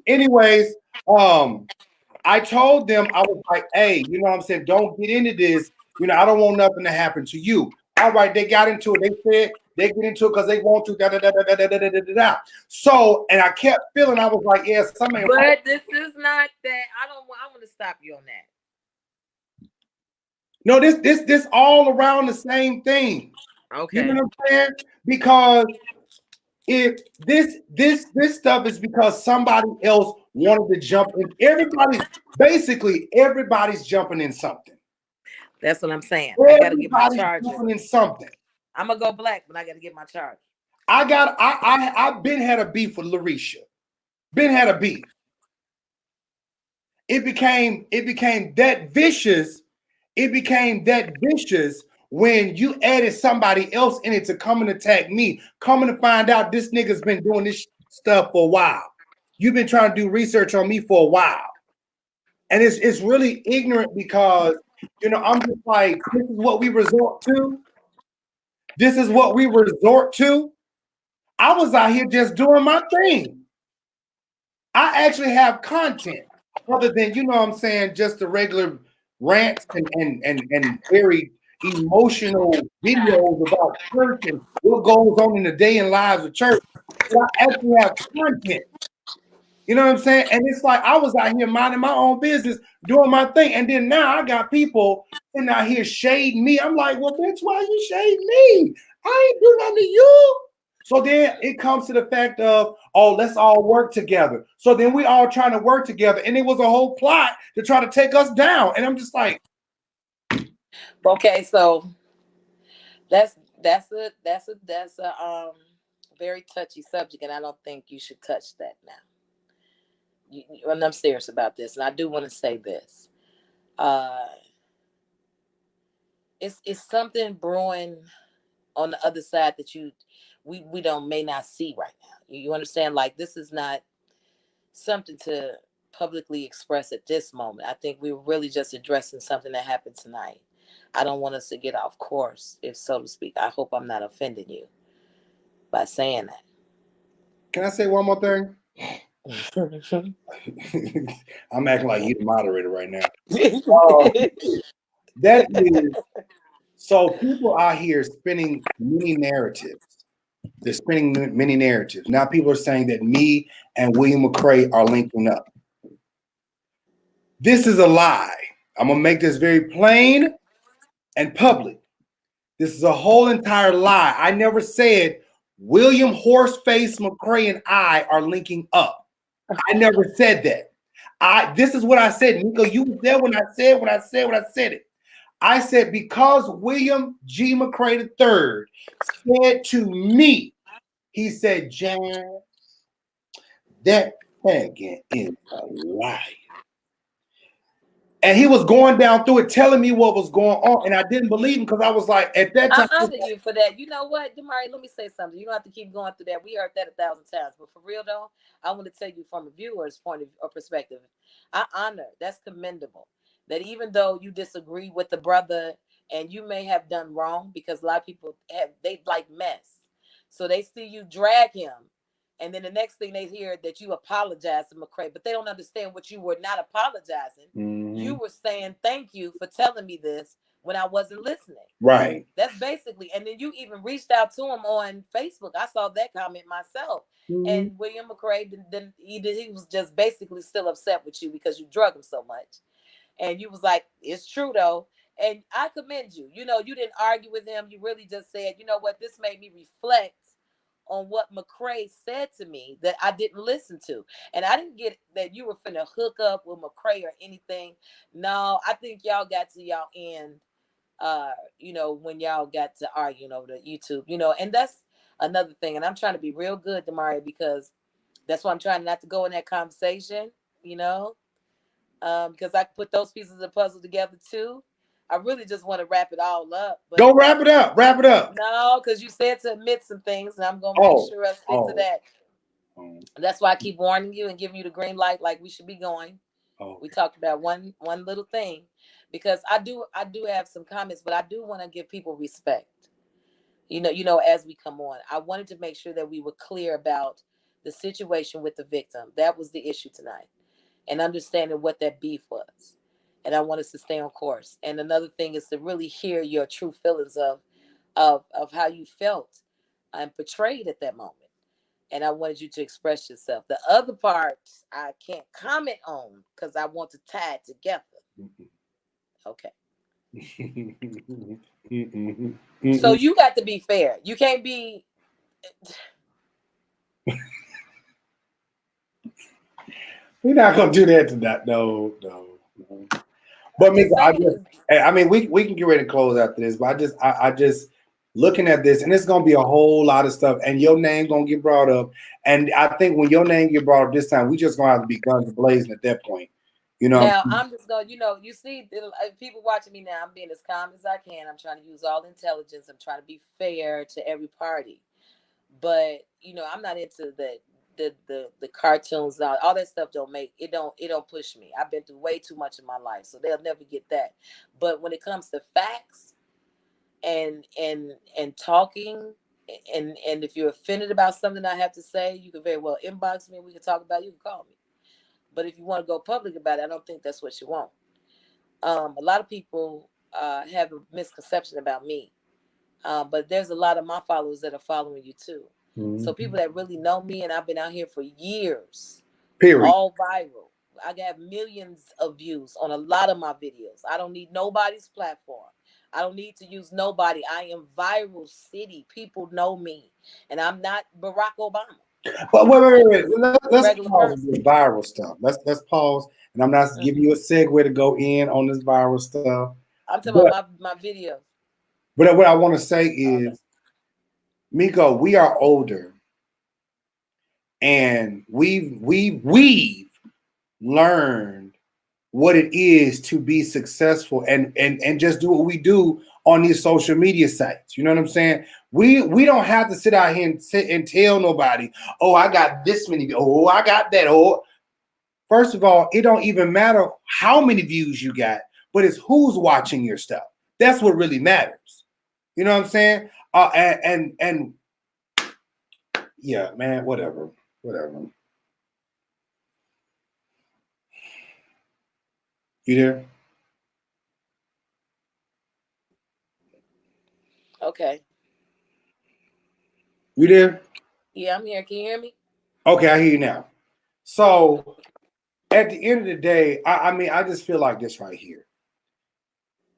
Anyways, I told them, I was like, hey, you know what I'm saying? Don't get into this. I don't want nothing to happen to you. All right, they got into it. They said they get into it because they want to. Da, da, da, da, da, da, da, da, da, da. So, and I kept feeling, I was like, yeah, something. But this is not that. I want to stop you on that. No, this all around the same thing. Okay. You know what I'm saying? Because if this stuff is because somebody else wanted to jump in. Everybody's jumping in something. That's what I'm saying. I gotta get my charger. Jumping in something. I'm gonna go black, but I gotta get my charger. I've been had a beef with Larisha. Been had a beef. It became that vicious. It became that vicious when you added somebody else in it to come and attack me. Coming to find out this nigga's been doing this stuff for a while. You've been trying to do research on me for a while. And it's really ignorant because, I'm just like, this is what we resort to. This is what we resort to. I was out here just doing my thing. I actually have content other than, what I'm saying, just the regular rants and very emotional videos about church and what goes on in the day and lives of church. But I actually have content. You know what I'm saying? And it's like I was out here minding my own business, doing my thing. And then now I got people sitting out here shading me. I'm like, well, bitch, why you shading me? I ain't do nothing to you. So then it comes to the fact of, oh, let's all work together. So then we all trying to work together. And it was a whole plot to try to take us down. And I'm just like, okay, so that's a very touchy subject, and I don't think you should touch that now. And I'm serious about this, and I do want to say this. It's something brewing on the other side that we may not see right now. You understand? Like, this is not something to publicly express at this moment. I think we're really just addressing something that happened tonight. I don't want us to get off course, if so to speak. I hope I'm not offending you by saying that. Can I say one more thing? I'm acting like you're the moderator right now. That is, so people out here spinning many narratives. They're spinning many narratives. Now people are saying that me and William McCray are linking up. This is a lie. I'm going to make this very plain and public. This is a whole entire lie. I never said William Horseface McCray and I are linking up. I never said that. This is what I said. Nico, you were there when I said it. I said, because William G. McCray III said to me, he said, Jan, that faggot is a liar. And he was going down through it, telling me what was going on, and I didn't believe him because I was like, at that time, I honor you for that. You know what, Damari? Let me say something. You don't have to keep going through that. We heard that 1,000 times, but for real though, I want to tell you from a viewer's point of view or perspective. I honor that's commendable. That even though you disagree with the brother and you may have done wrong, because a lot of people they like mess, so they see you drag him, and then the next thing they hear that you apologize to McCray, but they don't understand what you were not apologizing. mm-hmm. You were saying thank you for telling me this when I wasn't listening. Right. That's basically, and then you even reached out to him on Facebook. I saw that comment myself. Mm-hmm. And William McCray, then he was just basically still upset with you because you drug him so much. And you was like, it's true though. And I commend you. You know, you didn't argue with him. You really just said, you know what, this made me reflect on what McCray said to me that I didn't listen to. And I didn't get that you were finna hook up with McCray or anything. No, I think y'all got to y'all end, you know, when y'all got to arguing over the YouTube, you know, and that's another thing. And I'm trying to be real good, Damari, because that's why I'm trying not to go in that conversation, you know, because I put those pieces of the puzzle together too. I really just want to wrap it all up. But go wrap it up. Wrap it up. No, because you said to admit some things, and I'm gonna make sure I stick to that. That's why I keep warning you and giving you the green light, like we should be going. We talked about one little thing, because I do have some comments, but I do want to give people respect. You know, as we come on, I wanted to make sure that we were clear about the situation with the victim. That was the issue tonight, and understanding what that beef was. And I want us to stay on course. And another thing is to really hear your true feelings of how you felt and portrayed at that moment. And I wanted you to express yourself. The other part I can't comment on because I want to tie it together. Okay. So you got to be fair. You can't be. We're not gonna do that tonight. No. But I mean, we can get ready to close after this. But I just looking at this, and it's gonna be a whole lot of stuff, and your name gonna get brought up. And I think when your name get brought up this time, we just gonna have to be guns blazing at that point. You know. Now I'm just gonna, you see, people watching me now. I'm being as calm as I can. I'm trying to use all intelligence. I'm trying to be fair to every party. But I'm not into the cartoons, all that stuff. It don't push me. I've been through way too much in my life, so they'll never get that. But when it comes to facts and talking, and if you're offended about something I have to say, you can very well inbox me and we can talk about it. You can call me. But if you want to go public about it, I don't think that's what you want. A lot of people have a misconception about me. But there's a lot of my followers that are following you too. Mm-hmm. So people that really know me, and I've been out here for years. Period. All viral. I got millions of views on a lot of my videos. I don't need nobody's platform. I don't need to use nobody. I am viral city. People know me. And I'm not Barack Obama. But wait. Let's pause the viral stuff. Let's pause. And I'm not giving you a segue to go in on this viral stuff. I'm talking about my videos. But what I want to say is, Miko, we are older, and we've learned what it is to be successful and just do what we do on these social media sites. You know what I'm saying? We don't have to sit out here and tell nobody, oh, I got this many, oh, I got that. Oh, first of all, it don't even matter how many views you got, but it's who's watching your stuff. That's what really matters. You know what I'm saying? And yeah, man, whatever. You there? Okay. You there? Yeah, I'm here. Can you hear me? Okay, I hear you now. So at the end of the day, I mean, I just feel like this right here.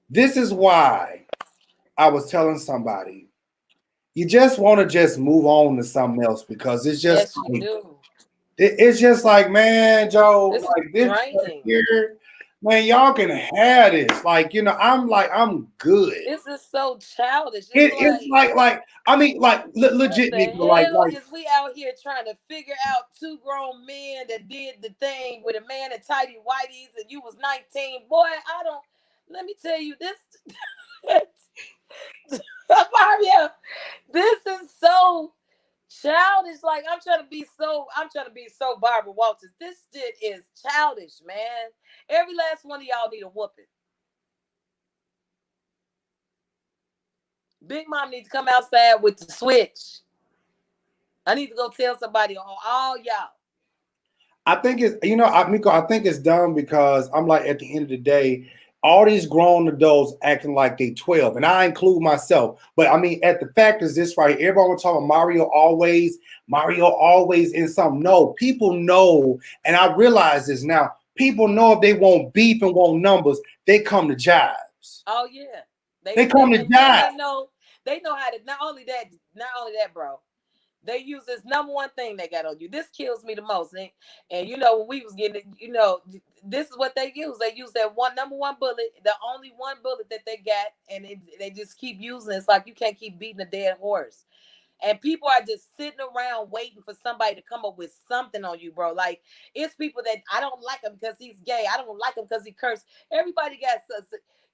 This is why I was telling somebody, you just want to just move on to something else, because it's just yes, you do. It's just like, man, Joe, this like this here, Man, y'all can have this. Like, I'm good. This is so childish. It's like I mean, like What legit, the Nico. hell is we out here trying to figure out two grown men that did the thing with a man in tighty whities and you was 19? Boy, I don't. Let me tell you this, Mario. This is so childish. Like I'm trying to be so Barbara Walters. This shit is childish, man. Every last one of y'all need a whooping. Big Mom needs to come outside with the switch. I need to go tell somebody on all y'all. I think it's Miko, I think it's dumb because I'm like at the end of the day, all these grown adults acting like they 12, and I include myself. But I mean, at the fact is this right here, everybody was talking Mario always in something. No, people know, and I realize this now. People know if they want beef and want numbers, they come to Jives. Oh yeah, they come to Jives. They know how to. Not only that, bro. They use this number one thing they got on you. This kills me the most. And when we was getting it, this is what they use. They use that number one bullet, the only one bullet that they got, and they just keep using it. It's like you can't keep beating a dead horse. And people are just sitting around waiting for somebody to come up with something on you, bro. Like, it's people that I don't like him because he's gay. I don't like him because he cursed. Everybody got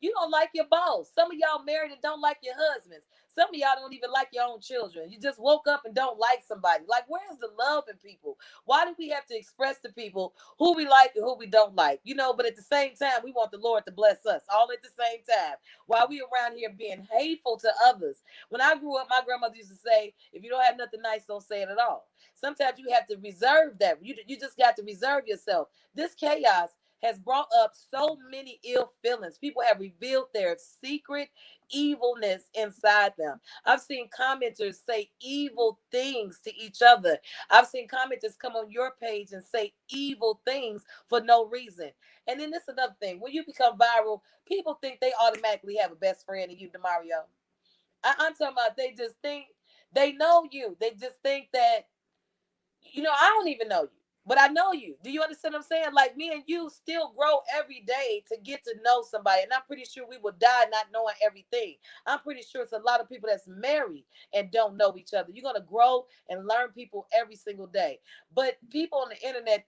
you don't like your boss. Some of y'all married and don't like your husbands. Some of y'all don't even like your own children. You just woke up and don't like somebody. Like, where's the love in people? Why do we have to express to people who we like and who we don't like? But at the same time, we want the Lord to bless us all at the same time. While we around here being hateful to others. When I grew up, my grandmother used to say, if you don't have nothing nice, don't say it at all. Sometimes you have to reserve that. You just got to reserve yourself. This chaos has brought up so many ill feelings. People have revealed their secret evilness inside them. I've seen commenters say evil things to each other. I've seen commenters come on your page and say evil things for no reason. And then this is another thing. When you become viral, people think they automatically have a best friend in you, Demario. I'm talking about they just think they know you. They just think that, I don't even know you, but I know you. Do you understand what I'm saying? Like, me and you still grow every day to get to know somebody. And I'm pretty sure we will die not knowing everything. I'm pretty sure it's a lot of people that's married and don't know each other. You're going to grow and learn people every single day. But people on the internet,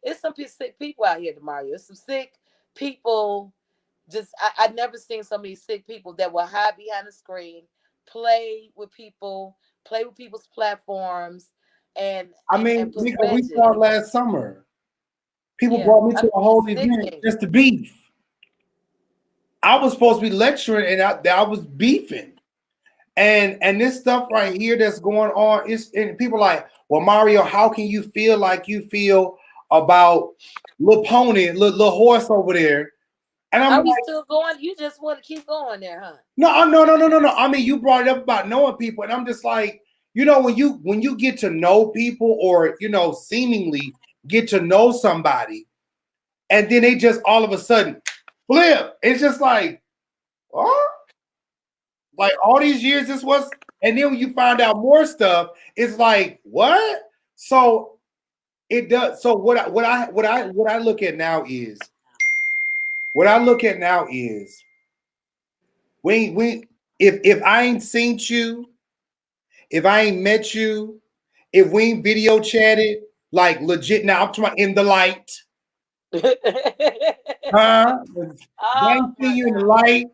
it's some sick people out here, Demario. It's some sick people. I never seen so many sick people that will hide behind the screen, play with people's platforms, and we saw last summer. People brought me to a whole event just to beef. I was supposed to be lecturing, and I was beefing. And this stuff right here that's going on and people like, well, Mario, how can you feel like you feel about little pony, little horse over there? And I'm like, still going? You just want to keep going there, huh? No. I mean, you brought it up about knowing people, and I'm just like, when you get to know people, or seemingly get to know somebody, and then they just all of a sudden flip. It's just like, what? Like all these years, this was, and then when you find out more stuff, it's like, what? So it does. So what I look at now is, if I ain't seen you, if I ain't met you, if we ain't video chatted, like legit, now I'm talking about in the light. I ain't seen you in the light.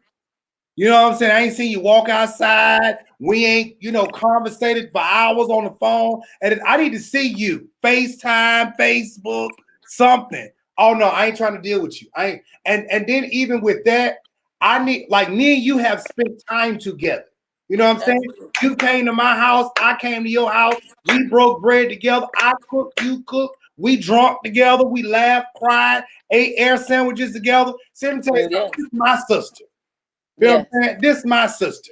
You know what I'm saying? I ain't seen you walk outside. We ain't, conversated for hours on the phone. And I need to see you. FaceTime, Facebook, something. Oh no, I ain't trying to deal with you. I ain't, and then even with that, I need, like, me and you have spent time together. You know what I'm saying? You came to my house, I came to your house, we broke bread together, I cooked, you cooked, we drunk together, we laughed, cried, ate air sandwiches together. So let me tell you something, this is my sister. You know what I'm saying? This is my sister.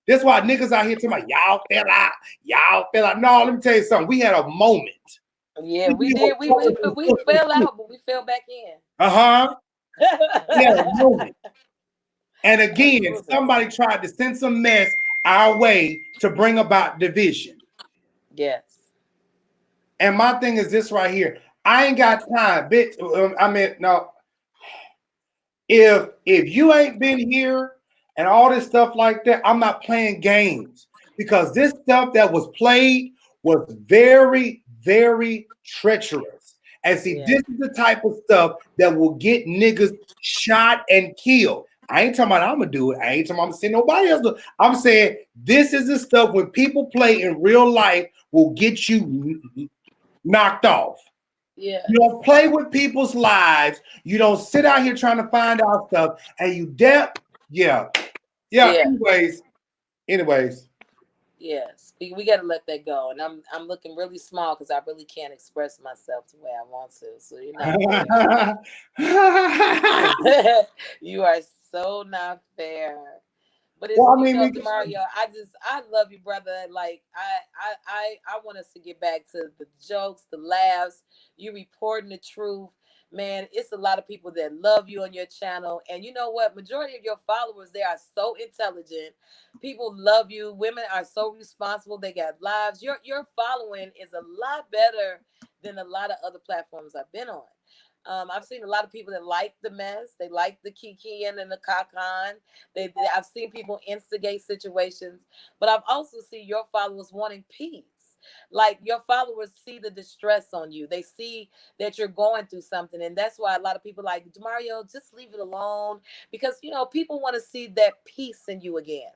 That's why niggas out here talking about y'all fell out. No, let me tell you something. We had a moment. Yeah, we did. We fell out, but we fell back in. We had a moment. And again, somebody tried to send some mess our way to bring about division. Yes. And my thing is this right here. I ain't got time, bitch. No. if you ain't been here and all this stuff like that, I'm not playing games because this stuff that was played was very, very treacherous. And see, Yeah. this is the type of stuff that will get niggas shot and killed. I ain't talking about I'm gonna do it. I ain't talking about I'm gonna say nobody else do it. I'm saying this is the stuff when people play in real life will get you knocked off. Yeah. You don't play with people's lives. You don't sit out here trying to find out stuff. And you yeah. Yeah. Yeah. Anyways. Yes, we got to let that go. And I'm looking really small because I really can't express myself the way I want to. So you're not fair. You are so not fair. But it's Well, I you mean, know, Demario, I love you, brother. Like I want us to get back to the jokes, the laughs, you reporting the truth. Man, it's a lot of people that love you on your channel. And you know what? Majority of your followers, they are so intelligent. People love you. Women are so responsible. They got lives. Your following is a lot better than a lot of other platforms I've been on. I've seen a lot of people that like the mess. They like the kiki and the kakan. I've seen people instigate situations, but I've also seen your followers wanting peace. Like your followers see the distress on you. They see that you're going through something, and that's why a lot of people like Mario. Just leave it alone because people want to see that peace in you again.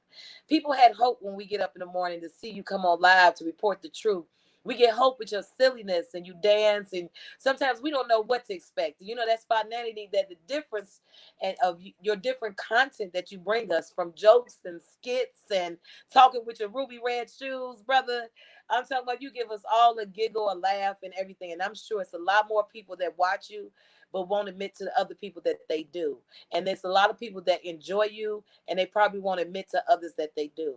People had hope when we get up in the morning to see you come on live to report the truth. We get hope with your silliness and you dance, and sometimes we don't know what to expect. That spontaneity, that the difference and of your different content that you bring us from jokes and skits and talking with your ruby red shoes, brother. I'm talking about you give us all a giggle, a laugh, and everything. And I'm sure it's a lot more people that watch you but won't admit to the other people that they do. And there's a lot of people that enjoy you and they probably won't admit to others that they do.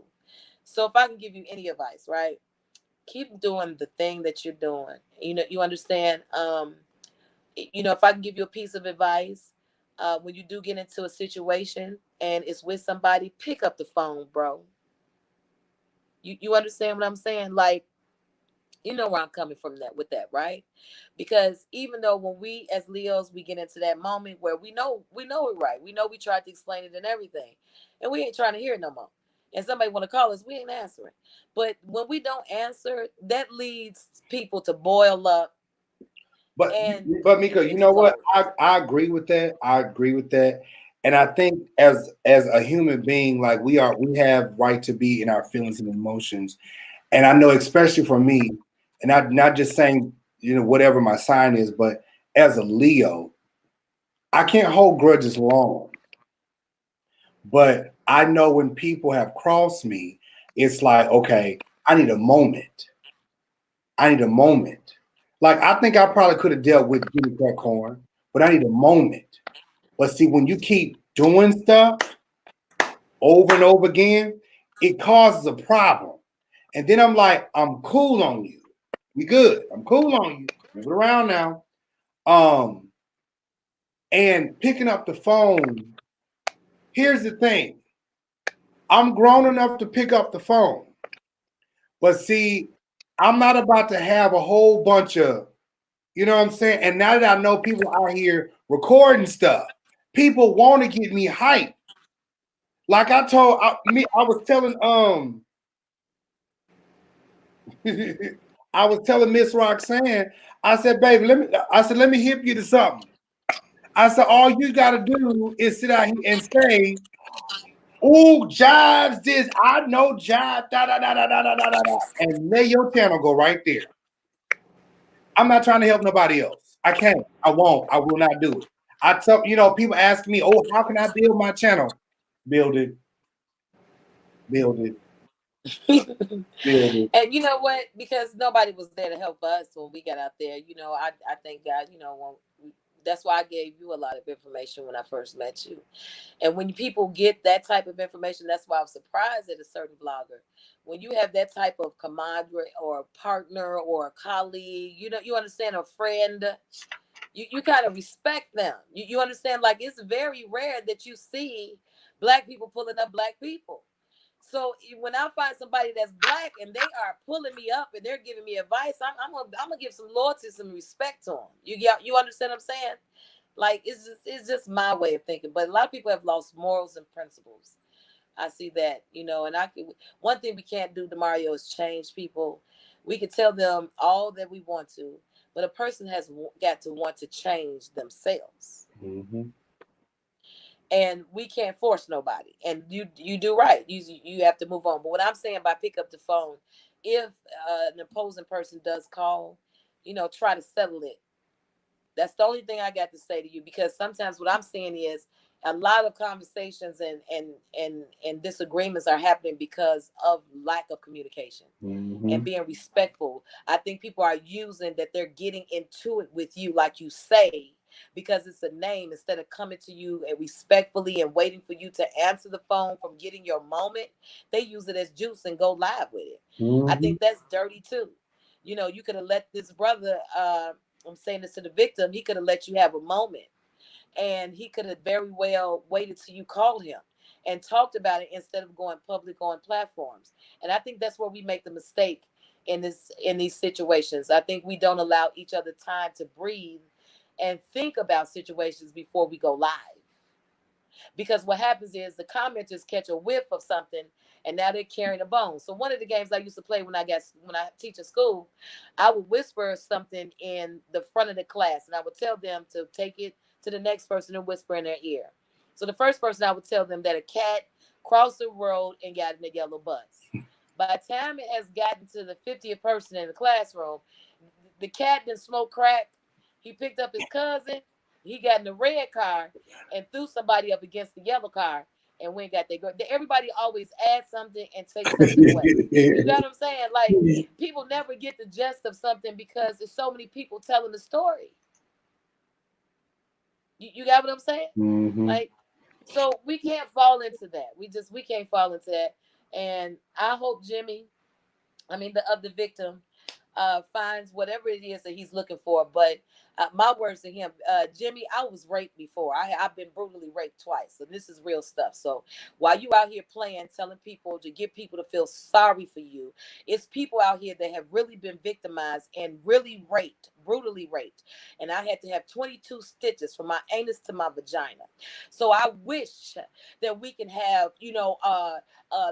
So if I can give you any advice, right? Keep doing the thing that you're doing. You understand? If I can give you a piece of advice, when you do get into a situation and it's with somebody, pick up the phone, bro. You understand what I'm saying? Like, you know where I'm coming from that with that, right? Because even though when we as Leos we get into that moment where we know it right, we know we tried to explain it and everything, and we ain't trying to hear it no more. And somebody want to call us, we ain't answering. But when we don't answer, that leads people to boil up But and but Mika, you know what? explode. I agree with that. I agree with that. And I think as a human being, like we have right to be in our feelings and emotions. And I know, especially for me, and not just saying, whatever my sign is, but as a Leo, I can't hold grudges long. But I know when people have crossed me, it's like, okay, I need a moment. I need a moment. Like I think I probably could have dealt with Jimmy Crack but I need a moment. But see, when you keep doing stuff over and over again, it causes a problem. And then I'm like, I'm cool on you. We good. I'm cool on you. Move it around now. Um, and picking up the phone. Here's the thing. I'm grown enough to pick up the phone. But see, I'm not about to have a whole bunch of, you know what I'm saying? And now that I know people out here recording stuff, people want to get me hyped. Like I was telling I was telling Miss Roxanne, I said, baby, let me hip you to something. I said, all you gotta do is sit out here and say, "Ooh, Jives this. I know Jive, da da da da da da da da," and let your channel go right there. I'm not trying to help nobody else. I can't. I won't. I will not do it. I tell people ask me, "Oh, how can I build my channel?" Build it, build it, build it. And you know what? Because nobody was there to help us when we got out there. I thank God. That's why I gave you a lot of information when I first met you. And when people get that type of information, that's why I'm surprised at a certain blogger. When you have that type of compadre or a partner or a colleague, you understand, a friend, you kind of respect them. You understand, like it's very rare that you see black people pulling up black people. So when I find somebody that's black and they are pulling me up and they're giving me advice, I'm gonna give some loyalty, some respect to them. You understand what I'm saying? Like it's just my way of thinking. But a lot of people have lost morals and principles. I see that, and one thing we can't do, Demario, is change people. We can tell them all that we want to, but a person has got to want to change themselves. Mm-hmm. And we can't force nobody. And you do right. You have to move on. But what I'm saying by pick up the phone, if an opposing person does call, try to settle it. That's the only thing I got to say to you, because sometimes what I'm seeing is a lot of conversations and disagreements are happening because of lack of communication and being respectful. I think people are using that they're getting into it with you, like you say, because it's a name, instead of coming to you and respectfully and waiting for you to answer the phone from getting your moment. They use it as juice and go live with it. I think that's dirty too. You could have let this brother, I'm saying this to the victim, he could have let you have a moment, and he could have very well waited till you called him and talked about it instead of going public on platforms. And I think that's where we make the mistake in these situations. I think we don't allow each other time to breathe and think about situations before we go live. Because what happens is the commenters catch a whiff of something, and now they're carrying a bone. So one of the games I used to play when I teach in school, I would whisper something in the front of the class, and I would tell them to take it to the next person and whisper in their ear. So the first person, I would tell them that a cat crossed the road and got in a yellow bus. By the time it has gotten to the 50th person in the classroom, the cat didn't smoke crack. He picked up his cousin. He got in the red car and threw somebody up against the yellow car and went got their go. Everybody always adds something and takes something away. You got what I'm saying? Like, people never get the gist of something because there's so many people telling the story. You got what I'm saying? Mm-hmm. Like, so we can't fall into that. We can't fall into that. And I hope Jimmy, the victim, finds whatever it is that he's looking for. But my words to him, Jimmy, I was raped before. I've been brutally raped twice. So this is real stuff. So while you out here playing, telling people to get people to feel sorry for you, it's people out here that have really been victimized and really raped, brutally raped. And I had to have 22 stitches from my anus to my vagina. So I wish that we can have,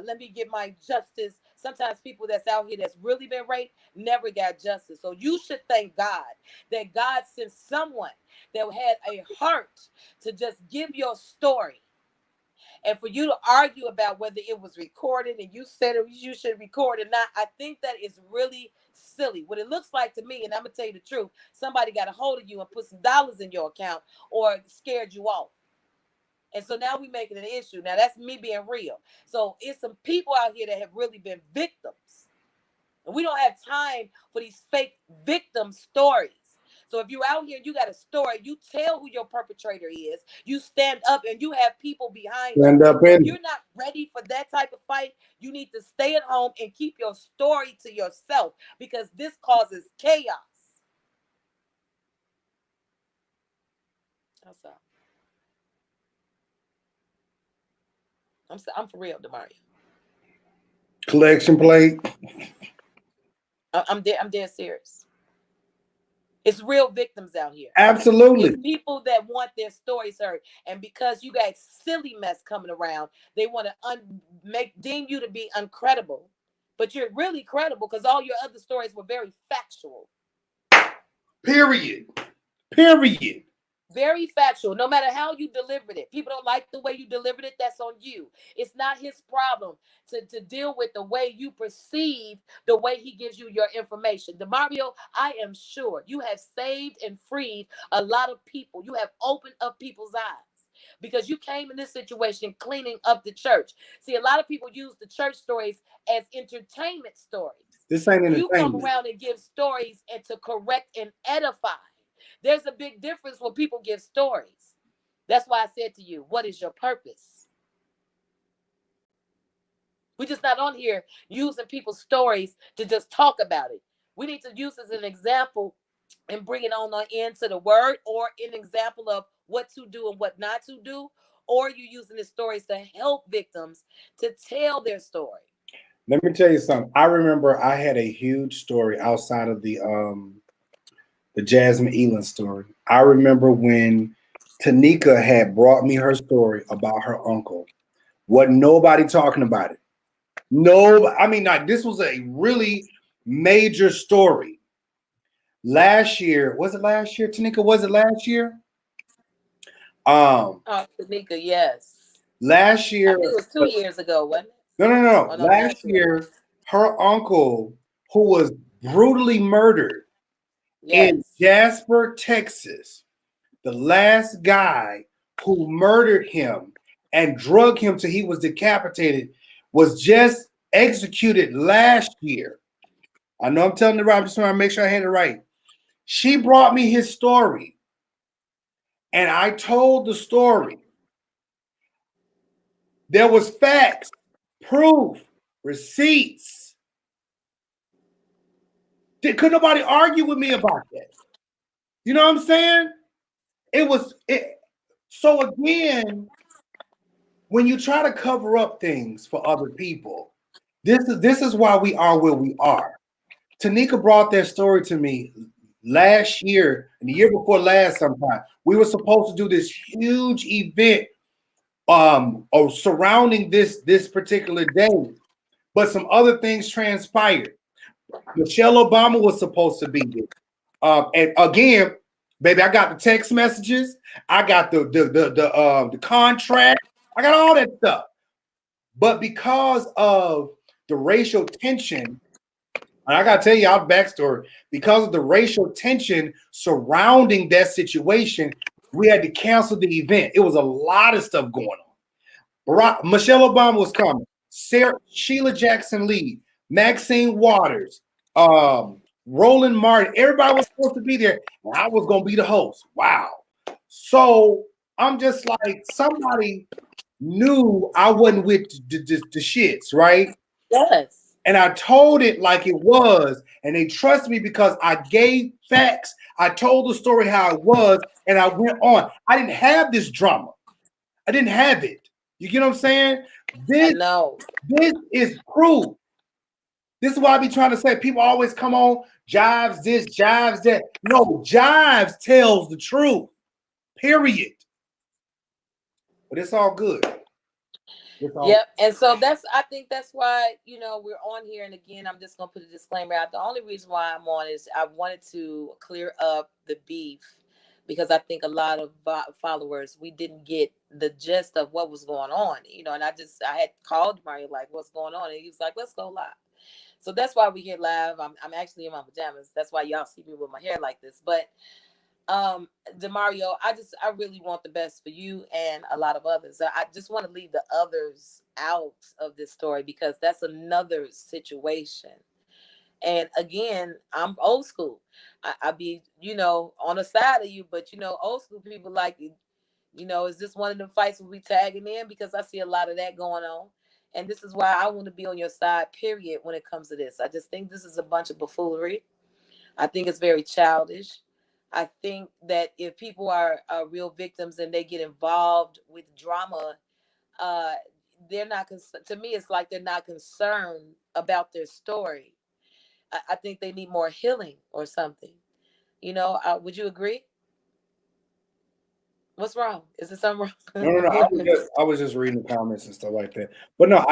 let me get my justice. Sometimes people that's out here that's really been raped never got justice. So you should thank God that God sent someone that had a heart to just give your story. And for you to argue about whether it was recorded and you said you should record or not, I think that is really silly. What it looks like to me, and I'm going to tell you the truth, somebody got a hold of you and put some dollars in your account or scared you off. And so now we're making an issue. Now that's me being real. So it's some people out here that have really been victims. And we don't have time for these fake victim stories. So if you're out here and you got a story, you tell who your perpetrator is. You stand up and you have people behind you. So if you're not ready for that type of fight, you need to stay at home and keep your story to yourself, because this causes chaos. That's all. I'm for real, Demario. Collection plate. I'm dead serious. It's real victims out here. Absolutely. It's people that want their stories heard. And because you got silly mess coming around, they want to deem you to be uncredible. But you're really credible because all your other stories were very factual. Period. Very factual. No matter how you delivered it. People don't like the way you delivered it. That's on you. It's not his problem to deal with the way you perceive the way he gives you your information. Demario, I am sure you have saved and freed a lot of people. You have opened up people's eyes because you came in this situation cleaning up the church. See, a lot of people use the church stories as entertainment stories. This ain't entertainment. You come around and give stories and to correct and edify. There's a big difference when people give stories. That's why I said to you, what is your purpose? We're just not on here using people's stories to just talk about it. We need to use as an example and bring it on into the word, or an example of what to do and what not to do, or you using the stories to help victims to tell their story. Let me tell you something. I remember I had a huge story outside of the Jasmine Elin story. I remember when Tanika had brought me her story about her uncle. Wasn't nobody talking about it. No, I mean, like, this was a really major story. Last year, was it last year, Tanika? Was it last year? Um, Oh, Tanika, yes. last I year, think it was 2 years ago, wasn't it? no. Oh no, Last last year. year, her uncle, who was brutally murdered in Yes. Jasper, Texas, the last guy who murdered him and drug him till he was decapitated, was just executed last year. I know I'm telling the right, I'm just trying to make sure I had it right. She brought me his story, and I told the story. There was facts, proof, receipts. Could nobody argue with me about that? You know what I'm saying? It was it. So again, when you try to cover up things for other people, this is why we are where we are. Tanika brought that story to me last year and the year before last sometime. We were supposed to do this huge event surrounding this particular day, but some other things transpired. Michelle Obama was supposed to be there. And again, baby, I got the text messages, I got the contract, I got all that stuff. But because of the racial tension, and I gotta tell you our backstory, because of the racial tension surrounding that situation, we had to cancel the event. It was a lot of stuff going on. Michelle Obama was coming, Sheila Jackson Lee, Maxine Waters, Roland Martin, everybody was supposed to be there, and I was gonna be the host. Wow. So I'm just like, somebody knew I wasn't with the shits, right? Yes. And I told it like it was, and they trust me because I gave facts. I told the story how it was, and I went on. I didn't have this drama. I didn't have it. You get what I'm saying? I know. This is proof. This is why I be trying to say, people always come on, Jives this, Jives that. No, Jives tells the truth. Period. But it's all good. Yep. And so I think that's why, we're on here. And again, I'm just gonna put a disclaimer out. The only reason why I'm on is I wanted to clear up the beef, because I think a lot of followers, we didn't get the gist of what was going on, and I had called Mario, like, what's going on? And he was like, let's go live. So that's why we get live. I'm actually in my pajamas. That's why y'all see me with my hair like this. But Demario, I really want the best for you and a lot of others. I just want to leave the others out of this story, because that's another situation. And again, I'm old school. I be, on the side of you, but old school people like, is this one of the fights we'll be tagging in? Because I see a lot of that going on. And this is why I want to be on your side, period, when it comes to this. I just think this is a bunch of buffoonery. I think it's very childish. I think that if people are real victims and they get involved with drama, uh, they're not. To me, it's like they're not concerned about their story. I think they need more healing or something. Would you agree? What's wrong? Is there something wrong? No. I was just reading the comments and stuff like that. But no,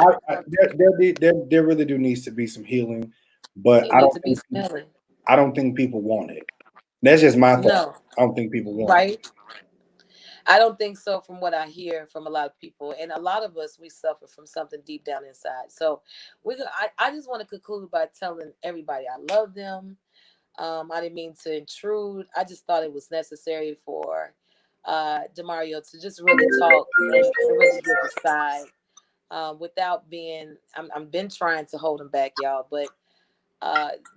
there really do needs to be some healing. But I don't think people want it. That's just my thought. No. I don't think people want right. I don't think so, from what I hear from a lot of people. And a lot of us, we suffer from something deep down inside. So I just want to conclude by telling everybody I love them. I didn't mean to intrude. I just thought it was necessary for Demario to just really talk and to really give a side, without being. I've been trying to hold him back, y'all, but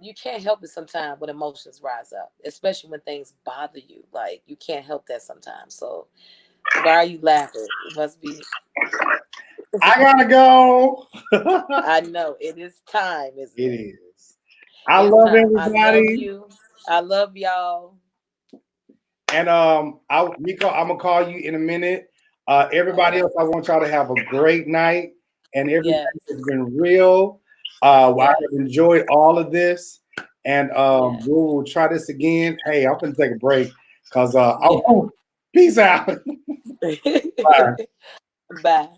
you can't help it sometimes when emotions rise up, especially when things bother you. Like, you can't help that sometimes. So why are you laughing? It must be. I gotta go. I know it is time. It is. I love everybody. I love you. I love y'all. And Nico, I'm gonna call you in a minute. Everybody else, I want y'all to have a great night. And everybody has been real. I have enjoyed all of this. And we'll try this again. Hey, I'm gonna take a break because Peace out. Bye. Bye.